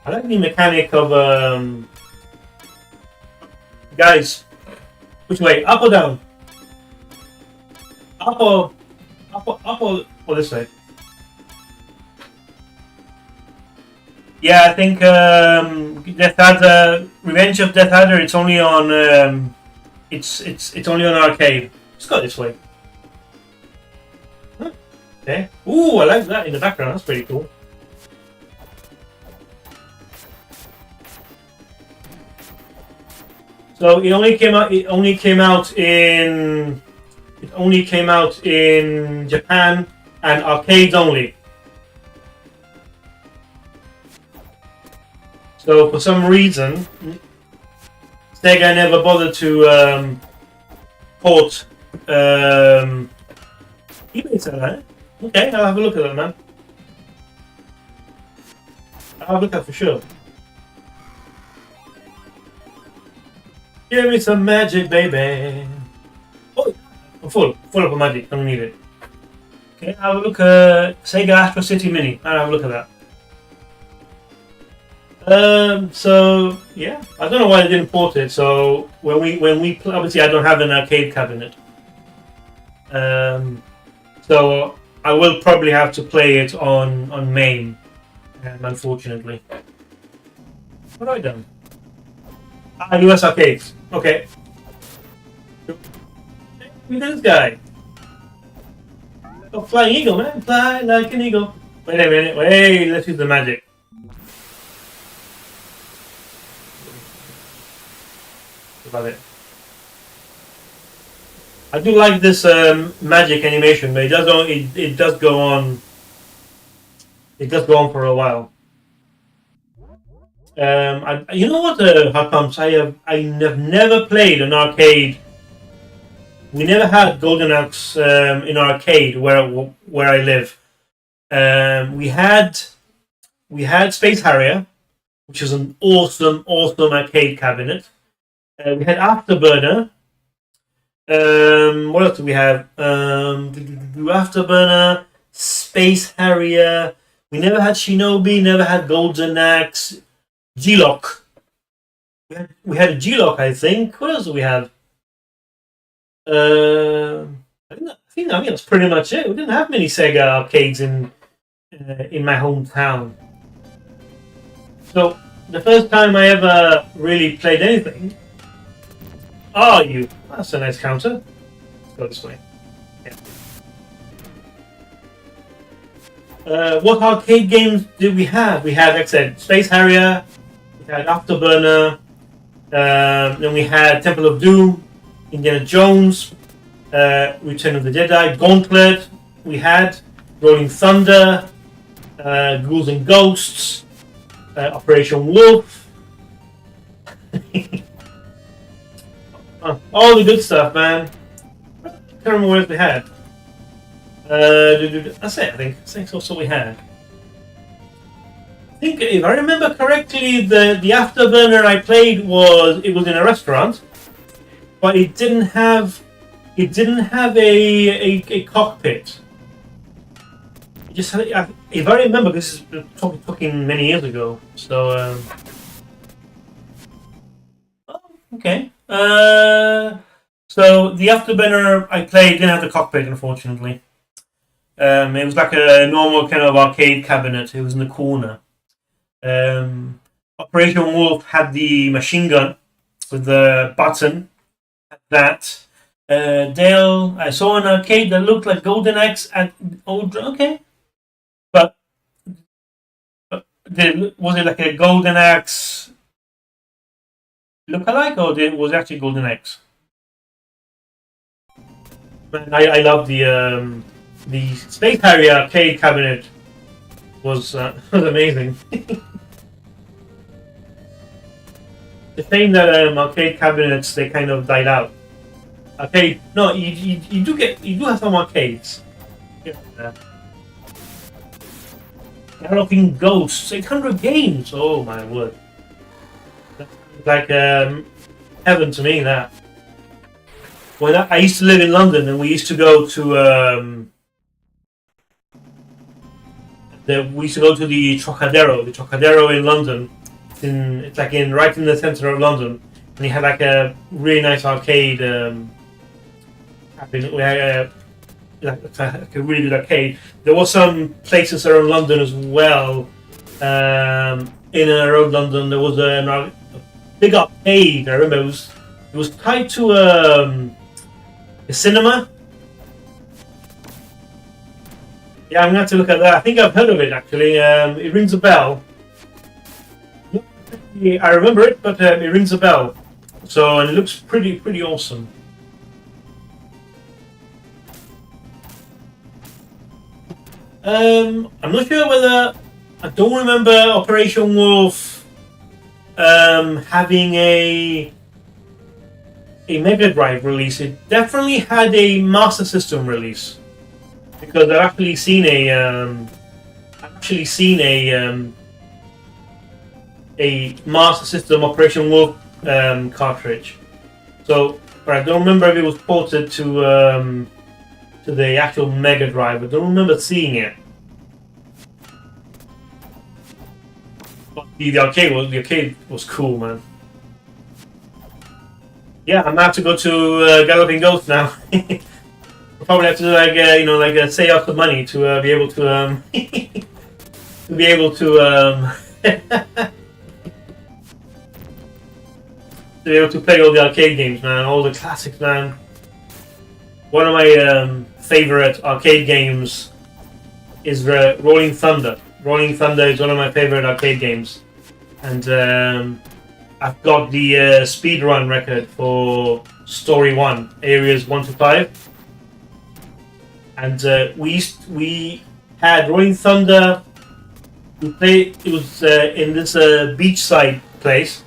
Speaker 1: I like the mechanic of guys. Which way? Up or down? Up or this way? Yeah, I think Death Adder, Revenge of Death Adder. It's only on it's only on arcade. Let's go this way. Huh. Okay. Ooh, I like that in the background. That's pretty cool. So it only came out in Japan and arcades only. So for some reason, Sega never bothered to port. eBay said that. Okay, I'll have a look at that, man. I'll have a look at that for sure. Give me some magic, baby. Oh, I'm full of magic. I don't need it. Okay, I'll have a look at Sega Astro City Mini. I'll have a look at that. So yeah, I don't know why they didn't port it. So when we play, obviously I don't have an arcade cabinet. So I will probably have to play it on MAME, unfortunately. What have I done? US arcades. Okay. Look at this guy. Oh, flying eagle, man. Fly like an eagle. Wait a minute. Wait, let's use the magic. About it. I do like this magic animation, but it does go. It does go on. It does go on for a while. You know what? How comes I have never played an arcade. We never had Golden Axe in arcade where I live. We had Space Harrier, which is an awesome arcade cabinet. We had Afterburner. What else do we have? Afterburner, Space Harrier. We never had Shinobi. Never had Golden Axe. G-Lock. We had a G-Lock, I think. What else do we have? I think that's pretty much it. We didn't have many Sega arcades in my hometown. So the first time I ever really played anything. Oh, you! That's a nice counter. Let's go this way. Yeah. What arcade games did we have? We had, like I said, Space Harrier. We had Afterburner. Then we had Temple of Doom. Indiana Jones, Return of the Jedi, Gauntlet, we had Rolling Thunder, Ghouls and Ghosts, Operation Wolf, all the good stuff, man. I can't remember what else we had. That's it, I think. That's all we had. I think, if I remember correctly, the Afterburner I played was in a restaurant. But it didn't have a cockpit. It just had, if I remember, this is talking many years ago. So oh, okay. So the Afterburner I played didn't have the cockpit, unfortunately. It was like a normal kind of arcade cabinet. It was in the corner. Operation Wolf had the machine gun with the button. That Dale, I saw an arcade that looked like Golden Axe at old. Okay, but was it like a Golden Axe look-alike, or was it actually Golden Axe? Man, I love the Space Harrier arcade cabinet. Was amazing. The thing that arcade cabinets, they kind of died out. Arcade, no, you do have some arcades. Yeah. Galloping Ghosts, 800 games. Oh my word, that's like heaven to me. That when I used to live in London, and we used to go to the Trocadero in London. It's like right in the center of London, and he had like a really nice arcade. We had like a really good arcade. There was some places around London as well. In and around London, there was a big arcade. I remember it was tied to a cinema. Yeah, I'm gonna have to look at that. I think I've heard of it actually. It rings a bell. I remember it, but it rings a bell. So, and it looks pretty awesome. I'm not sure whether I don't remember Operation Wolf having a Megadrive release. It definitely had a Master System release because I've actually seen a Master System Operation Wolf cartridge. So, but I don't remember if it was ported to the actual Mega Drive. I don't remember seeing it. But the arcade was cool, man. Yeah, I'm gonna have to go to Galloping Ghost now. I'll probably have to like save up the money to be able to to be able to to be able to play all the arcade games, man, all the classics, man. One of my favorite arcade games is Rolling Thunder. Rolling Thunder is one of my favorite arcade games, and I've got the speedrun record for Story 1, areas 1 to 5. And we had Rolling Thunder. We played. It was in this beachside place.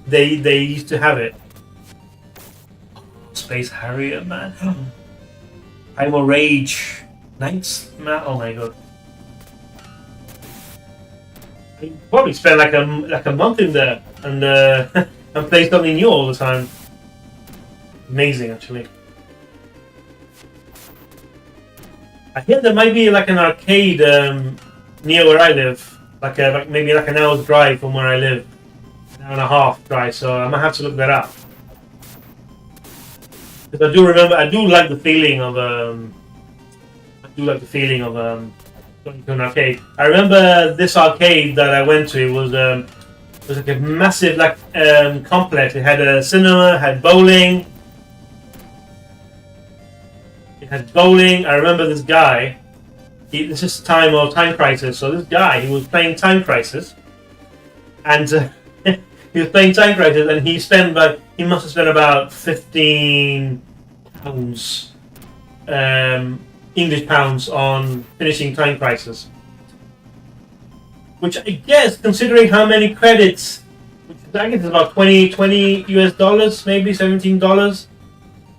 Speaker 1: They used to have it. Space Harrier, man. I'm a Rage. Nights, man. Oh my god. I probably spent like a month in there and and play something new all the time. Amazing, actually. I hear there might be like an arcade near where I live, like maybe like an hour's drive from where I live, an hour and a half drive. So I might have to look that up. Because I do remember, I do like the feeling of going to an arcade. I remember this arcade that I went to. It was like a massive complex. It had a cinema, had bowling. It had bowling. I remember this guy. This is Time Crisis. So this guy, he was playing Time Crisis, and he was playing Time Crisis, and he must have spent about £15, English pounds on finishing Time Crisis. Which I guess, considering how many credits, which I guess is about $20 US, maybe $17.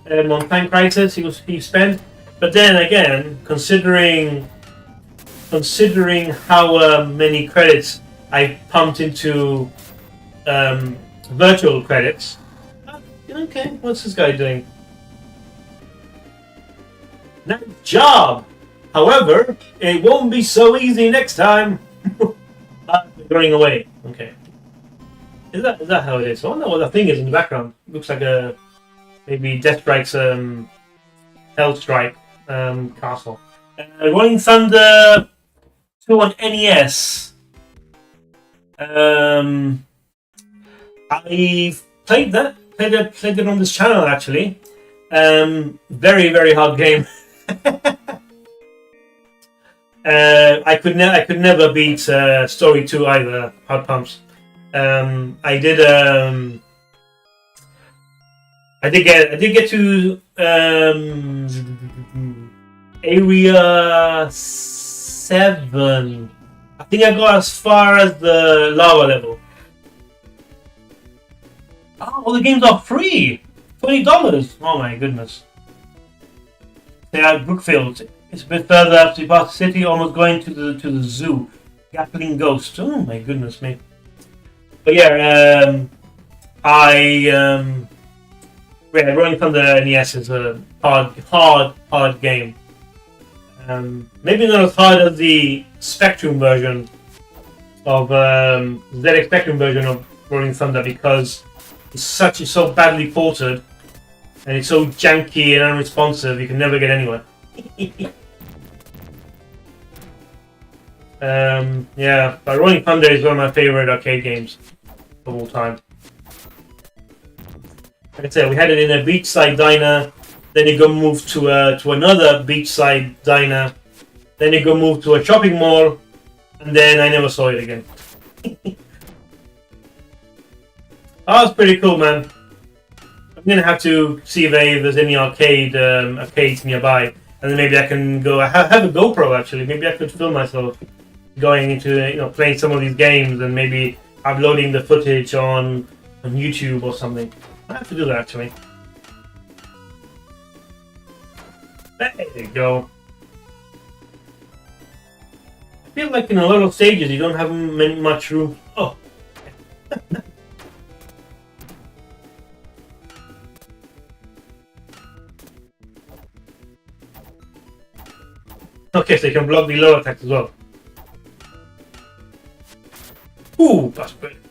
Speaker 1: On Time Crisis he spent, but then again, considering how many credits I pumped into virtual credits. Okay, what's this guy doing? Nice job. However, it won't be so easy next time. Running away. Okay. Is that how it is? I wonder what the thing is in the background. It looks like a maybe Death Strike's Hellstrike castle. Rolling Thunder 2 on NES. I played it on this channel actually. Very, very hard game. I could never beat Story 2 either. Hard Pumps. I did get to area 7. I think I got as far as the lava level. Oh, the games are free. $20. Oh my goodness. They are Brookfield. It's a bit further up to past the city, almost going to the zoo. Gatling Ghost. Oh my goodness me. But yeah, Rolling Thunder NES is a hard game. Maybe not as hard as the Spectrum version of ZX Spectrum version of Rolling Thunder because it's so badly ported and it's so janky and unresponsive. You can never get anywhere. Yeah, but Rolling Thunder is one of my favorite arcade games of all time. Like I said, we had it in a beachside diner. Then it got moved to another beachside diner. Then it got moved to a shopping mall, and then I never saw it again. Oh, it's pretty cool, man. I'm gonna have to see if there's any arcades nearby, and then maybe I can go. I have a GoPro actually. Maybe I could film myself going into playing some of these games, and maybe uploading the footage on YouTube or something. I have to do that actually. There you go. I feel like in a lot of stages you don't have much room. Oh. Okay, so you can block the low attacks as well. Ooh, that's brilliant.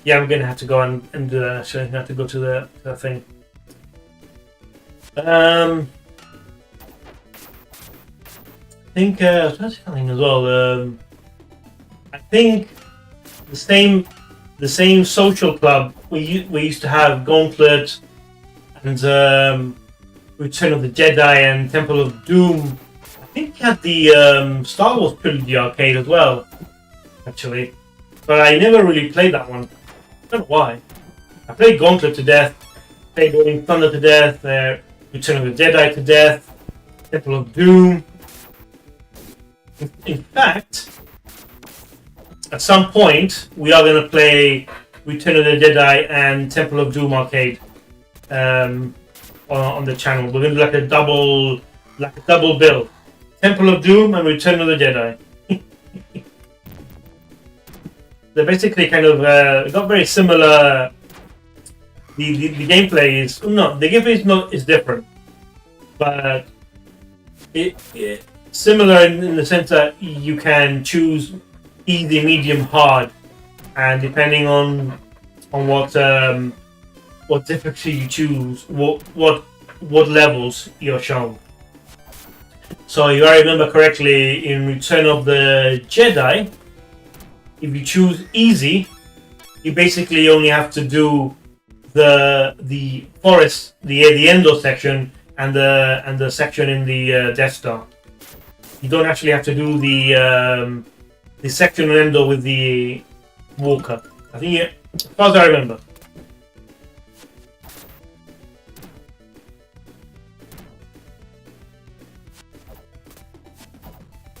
Speaker 1: Yeah, I'm gonna have to go and do that. Actually, I have to go to the thing. I think I was trying to think as well. I think the same social club we used to have Gauntlet and Return of the Jedi and Temple of Doom. I think we had the Star Wars trilogy arcade as well, actually, but I never really played that one. I don't know why. I played Gauntlet to death, played Rolling Thunder to death, Return of the Jedi to death, Temple of Doom. In fact, at some point, we are going to play Return of the Jedi and Temple of Doom arcade on the channel. We're going to do like a double bill: Temple of Doom and Return of the Jedi. They're basically kind of got very similar. The gameplay is the gameplay is different, but it similar in the sense that you can choose easy, medium, hard, and depending on what difficulty you choose, what levels you're shown. So if I remember correctly, in Return of the Jedi, if you choose easy, you basically only have to do the forest, the Endor section, and the section in the Death Star. You don't actually have to do the section in Endor with the Walker. I think, as far as I remember.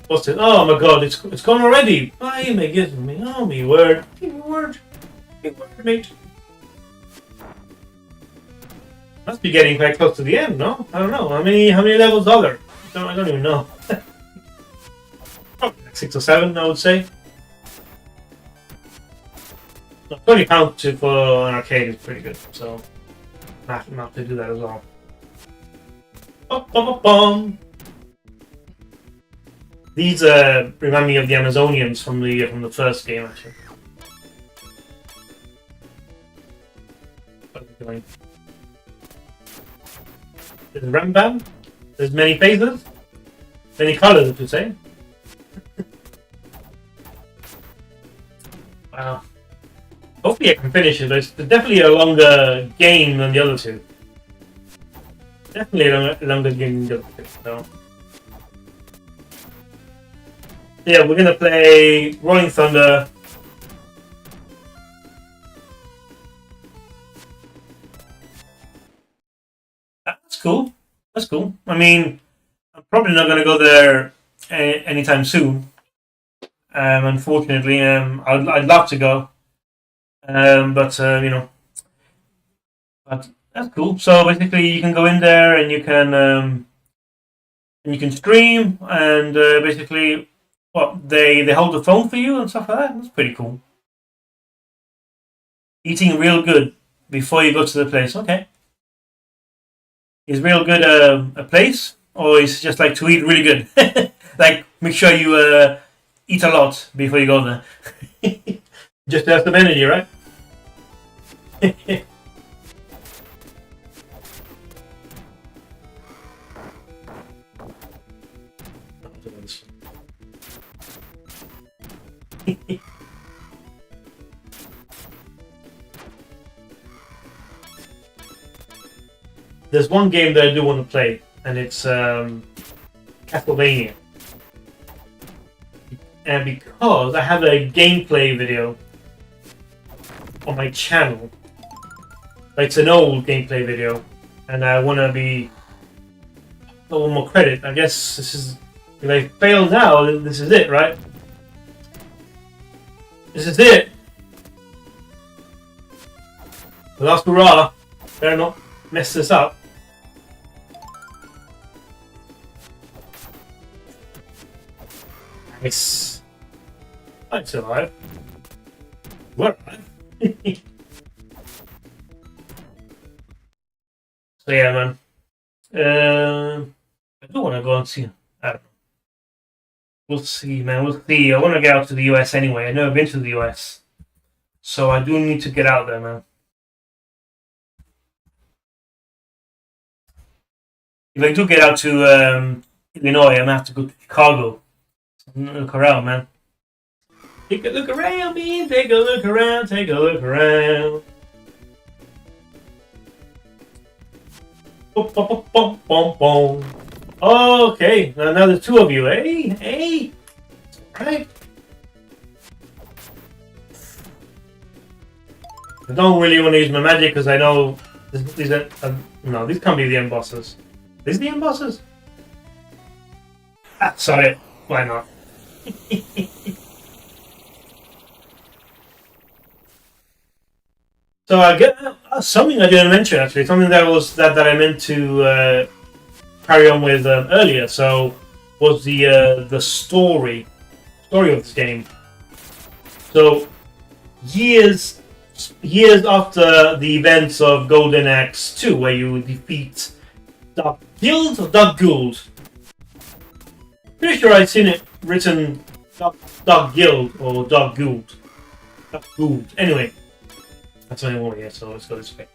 Speaker 1: What's it? Oh my god, it's gone already. Why am I giving me? Oh, me word. Me word, mate. Must be getting quite close to the end, no? I don't know. How many levels are there? I don't even know. Probably like 6 or 7, I would say. No, £20 for an arcade is pretty good, so not to do that as well. These remind me of the Amazonians from the first game, actually. What are we doing? There's Rambam. There's many phases, many colors, to say. Wow. Hopefully I can finish it. It's definitely a longer game than the other two. Definitely a longer game than the other two. So. Yeah, we're gonna play Rolling Thunder. That's cool. That's cool. I mean, I'm probably not gonna go there anytime soon. Unfortunately, I'd love to go. But but that's cool. So basically, you can go in there and you can stream and basically, they hold the phone for you and stuff like that. That's pretty cool. Eating real good before you go to the place. Okay, is real good a place, or is it just like to eat really good? Like make sure you eat a lot before you go there. Just to have some energy, right? There's one game that I do want to play, and it's Castlevania. And because I have a gameplay video on my channel, it's an old gameplay video, and I want to be a little more credit. I guess this is, if I fail now, this is it, right? This is it. The last hurrah. Better not mess this up. Nice. I'm still alive. We're alive. So yeah, man. I do want to go and see. I don't know. We'll see, man. We'll see. I want to get out to the US anyway. I've never been to the US, so I do need to get out there, man. If I do get out to Illinois, I'm gonna have to go to Chicago. Look around, man. Take a look around, man. Take a look around. Take a look around. Boom, boom, boom, boom, boom, boom. Okay, now there's two of you. Hey, hey. Right. I don't really want to use my magic because I know these are no, these can't be the end bosses. These the end bosses? Ah, sorry. Why not? So I get something I didn't mention actually. Something that I meant to carry on with earlier. So was the story of this game. So years after the events of Golden Axe 2, where you defeat Dark Guild or Dark Gould. Pretty sure I've seen it written Dark Guild or Dark Gould. Dark Gould. Anyway, that's only one here, so let's go this way.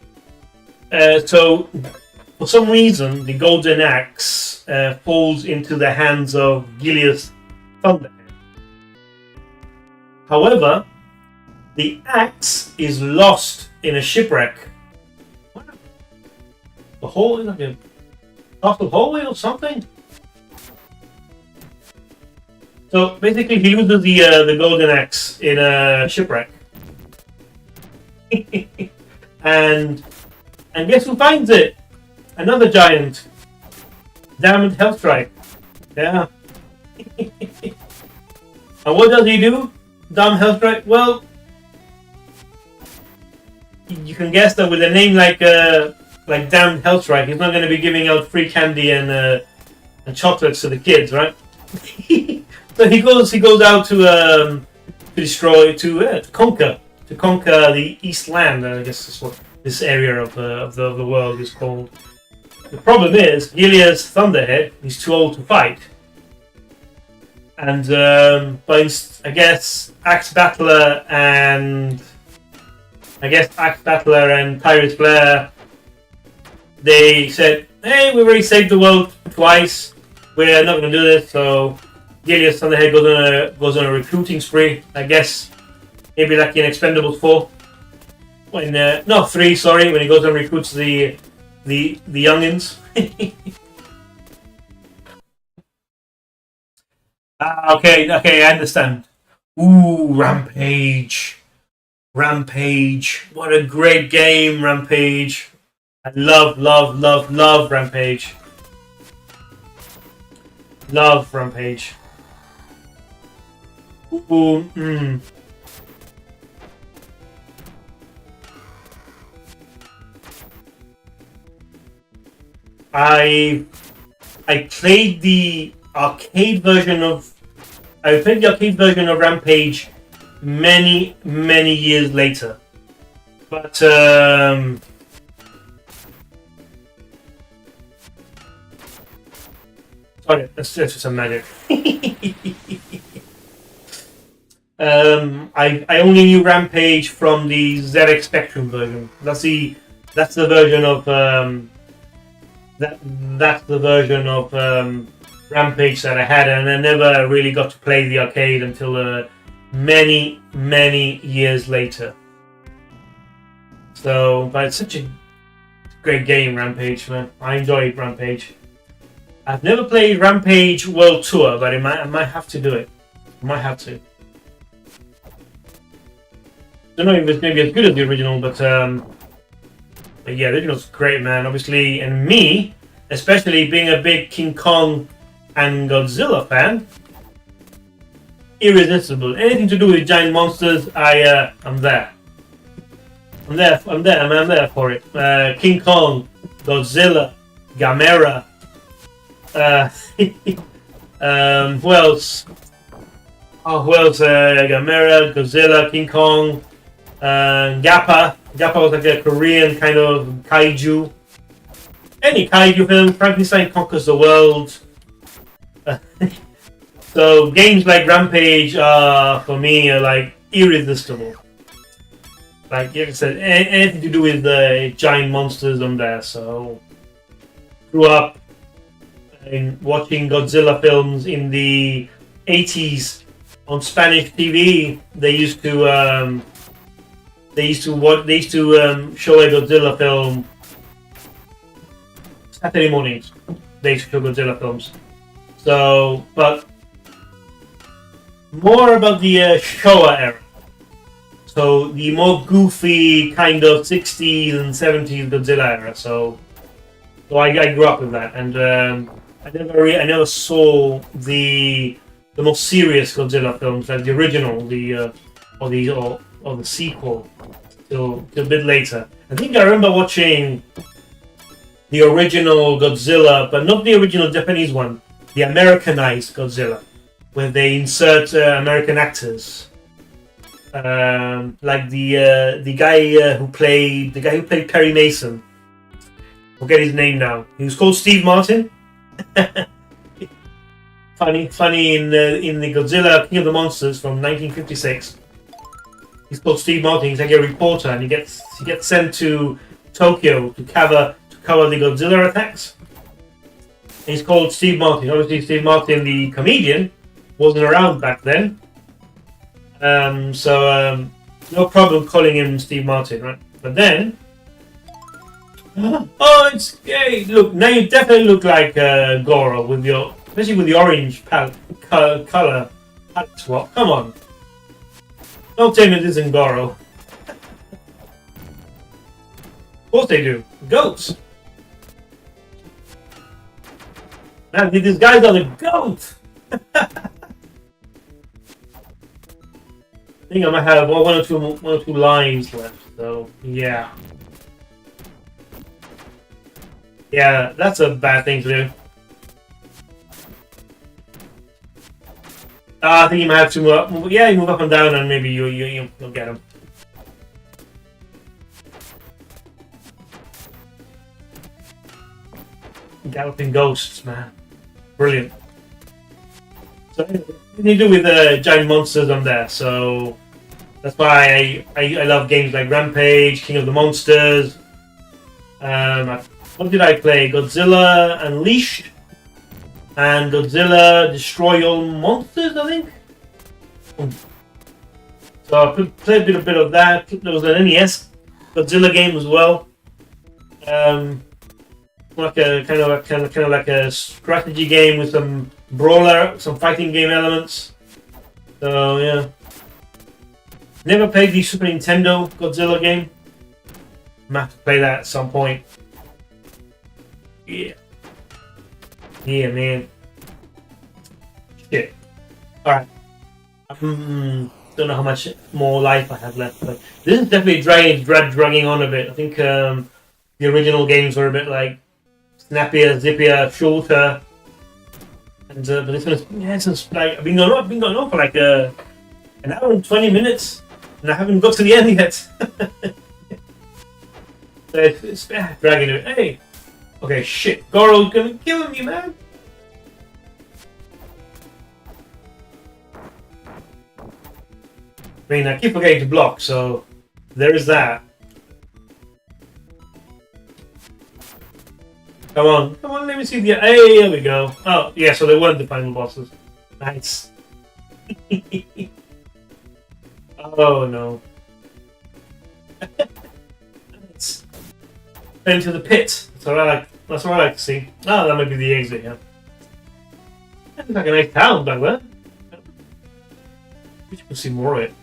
Speaker 1: So, for some reason, the Golden Axe falls into the hands of Gilius Thunderhead. However, the axe is lost in a shipwreck. What? The hole in like a castle hallway or something? So basically, he loses the golden axe in a shipwreck, and guess who finds it? Another giant, Diamond Hellstrike. Yeah. And what does he do? Diamond Hellstrike. Well, you can guess that with a name like Damned Hellstrike, he's not going to be giving out free candy and chocolates to the kids, right? So he goes out to destroy, to conquer the East Land. I guess that's what this area of the world is called. The problem is Gilius Thunderhead. He's too old to fight, and but I guess Axe Battler and Tyrus Blair, they said, hey, we already saved the world twice. We're not going to do this. So Gilius Thunderhead goes on a recruiting spree. I guess maybe like in Expendables 4. No, 3, sorry, when he goes and recruits the youngins. Okay, I understand. Ooh, Rampage. What a great game, Rampage. I love Rampage. Love Rampage. Ooh, I played the arcade version of Rampage many years later, but sorry, that's just some magic. I only knew Rampage from the ZX Spectrum version. That's the version of that's the version of Rampage that I had, and I never really got to play the arcade until many years later. So, but it's such a great game, Rampage, man. I enjoyed Rampage. I've never played Rampage World Tour, but I might have to do it. I might have to. Don't know if it's maybe as good as the original, but yeah, the original's great, man. Obviously, and me, especially being a big King Kong and Godzilla fan, irresistible. Anything to do with giant monsters, I'm there. I'm there for it. King Kong, Godzilla, Gamera. Who else? Gamera, Godzilla, King Kong, Gappa. Gappa was like a Korean kind of kaiju. Any kaiju film, Frankenstein Conquers the World. So games like Rampage, for me, are like irresistible. Like you said, anything to do with the giant monsters on there. So grew up And watching Godzilla films in the 80s on Spanish TV, they used to show a Godzilla film Saturday mornings. They used to show Godzilla films. So, but more about the Showa era. So the more goofy kind of 60s and 70s Godzilla era. So I grew up with that, and I never saw the more serious Godzilla films, like the original, or the sequel, till a bit later. I think I remember watching the original Godzilla, but not the original Japanese one, the Americanized Godzilla, where they insert American actors, like the guy who played Perry Mason. Forget his name now. He was called Steve Martin. funny in the Godzilla King of the Monsters from 1956. He's called Steve Martin. He's like a reporter, and he gets sent to Tokyo to cover the Godzilla attacks. And he's called Steve Martin. Obviously, Steve Martin, the comedian, wasn't around back then, so no problem calling him Steve Martin, right? But then, oh, it's gay. Look, now you definitely look like Goro especially with the orange color palette swap. Come on, don't tell me this isn't Goro. Of course they do. Goats. Man, these guys are the goats. I think I might have one or two lines left. So yeah. Yeah, that's a bad thing to do. I think you might have to move. Yeah, you move up and down, and maybe you'll get him. Galloping ghosts, man, brilliant. So what you do with giant monsters on there? So that's why I love games like Rampage, King of the Monsters. What did I play? Godzilla Unleashed and Godzilla Destroy All Monsters, I think. So I played a bit of that. There was an NES Godzilla game as well. Like a kind of like a strategy game with some fighting game elements. So yeah. Never played the Super Nintendo Godzilla game. I'm have to play that at some point. Yeah. Yeah, man. Shit. Alright. Don't know how much more life I have left, but this is definitely dragging on a bit. I think the original games were a bit like snappier, zippier, shorter. And but this one's like I've been going on for like an hour and 20 minutes, and I haven't got to the end yet. So it's dragging it. Hey. Okay, shit. Goro's gonna kill me, man. I mean, I keep forgetting to block, so there is that. Come on, let me see the... Hey, here we go. Oh, yeah, so they weren't the final bosses. Nice. Oh, no. Nice. Into the pit. That's what I like to see. Oh, that might be the exit, yeah. Looks like a nice town back there. We should see more of it.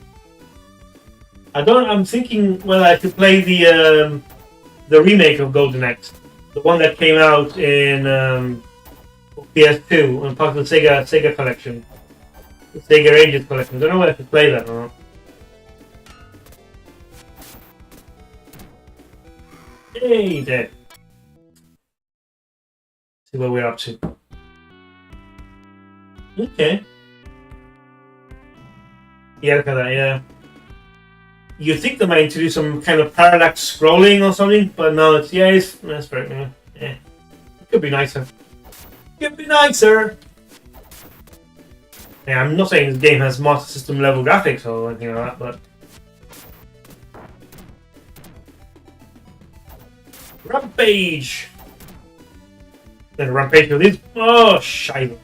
Speaker 1: I'm thinking whether I could play the remake of Golden Axe. The one that came out in PS2 and part of the Sega collection. The Sega Ages collection. I don't know whether I could play that or not. Hey, dead. See what we're up to. Okay. Yeah, look at that, yeah. You think they might introduce some kind of parallax scrolling or something, but no, that's very, yeah. It could be nicer. Could be nicer! Yeah, I'm not saying this game has Master System level graphics or anything like that, but... Rampage! Then Rampage with these Oh, shite.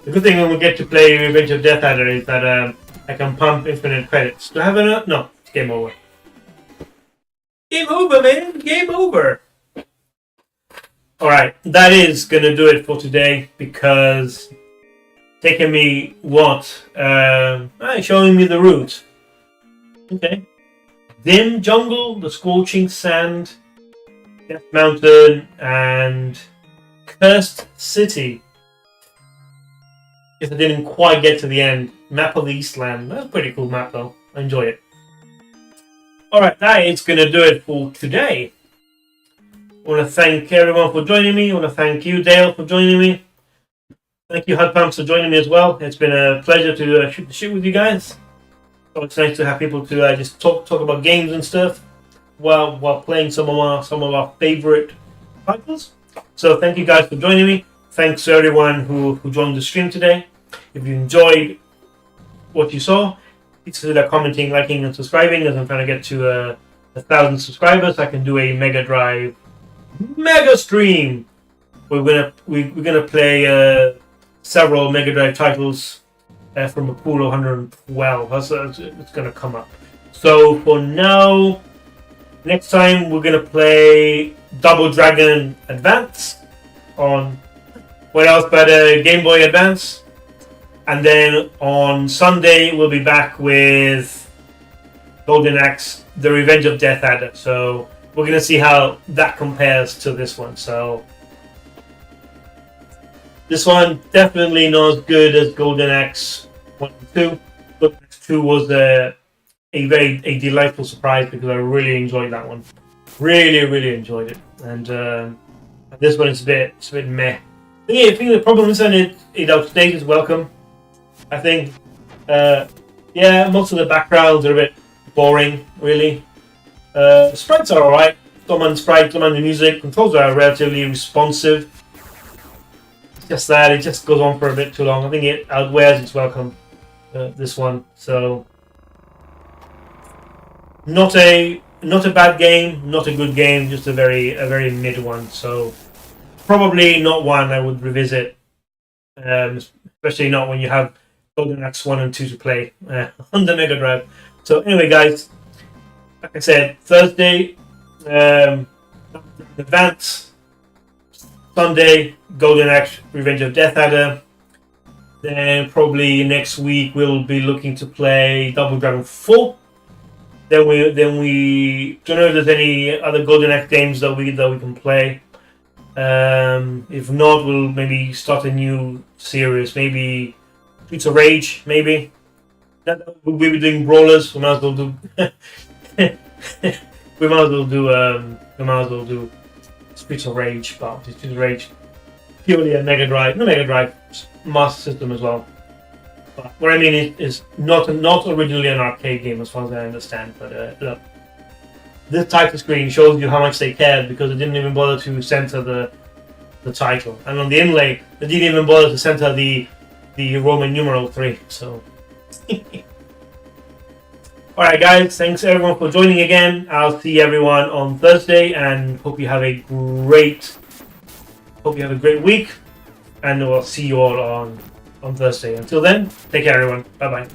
Speaker 1: The good thing when we get to play Revenge of Death Adder is that I can pump infinite credits. Do I have enough? No, it's game over. Game over, man. Game over. Alright, that is going to do it for today because taking me what? Showing me the route. Okay. Dim Jungle, the Scorching Sand, Death Mountain, and Cursed City. If I didn't quite get to the end. Map of the Eastland. That's a pretty cool map though. I enjoy it. Alright, that is going to do it for today. I want to thank everyone for joining me. I want to thank you, Dale, for joining me. Thank you, Hug Pumps, for joining me as well. It's been a pleasure to shoot the shit with you guys. So it's nice to have people to just talk about games and stuff while playing some of our favorite titles. So thank you guys for joining me. Thanks to everyone who joined the stream today. If you enjoyed what you saw, please consider commenting, liking, and subscribing. As I'm trying to get to 1,000 subscribers, I can do a Megadrive mega stream. We're gonna play several Megadrive titles from a pool of 112. It's gonna come up. So for now, next time we're gonna play Double Dragon Advance on what else but Game Boy Advance, and then on Sunday we'll be back with Golden Axe: The Revenge of Death Adder. So we're gonna see how that compares to this one. So this one definitely not as good as Golden Axe 1 and 2. Golden Axe 2 was a delightful surprise because I really enjoyed that one. Really enjoyed it. And this one is a bit meh. I think the problem is that it outstays welcome. I think, most of the backgrounds are a bit boring, really. Sprites are alright. Don't mind the sprites, don't mind the music. Controls are relatively responsive. It's just that it just goes on for a bit too long. I think it outwears its welcome, this one. So, not a bad game, not a good game, just a very mid one. So, probably not one I would revisit, especially not when you have Golden Axe 1 and 2 to play on the Mega Drive. So anyway, guys, like I said, Thursday, Advance, Sunday, Golden Axe, Revenge of Death Adder. Then probably next week we'll be looking to play Double Dragon 4. Then we don't know if there's any other Golden Axe games that we can play. If not, we'll maybe start a new series. Maybe Streets of Rage. Maybe we'll be doing brawlers. We might as well do. we might as well do Streets of Rage. But Streets of Rage purely a Mega Drive. No, Mega Drive Master System as well. But what I mean is not originally an arcade game as far as I understand. But look. This title screen shows you how much they cared because they didn't even bother to center the title. And on the inlay, they didn't even bother to center the Roman numeral 3. So, alright guys, thanks everyone for joining again. I'll see everyone on Thursday and hope you have a great week. And we'll see you all on Thursday. Until then, take care everyone. Bye bye.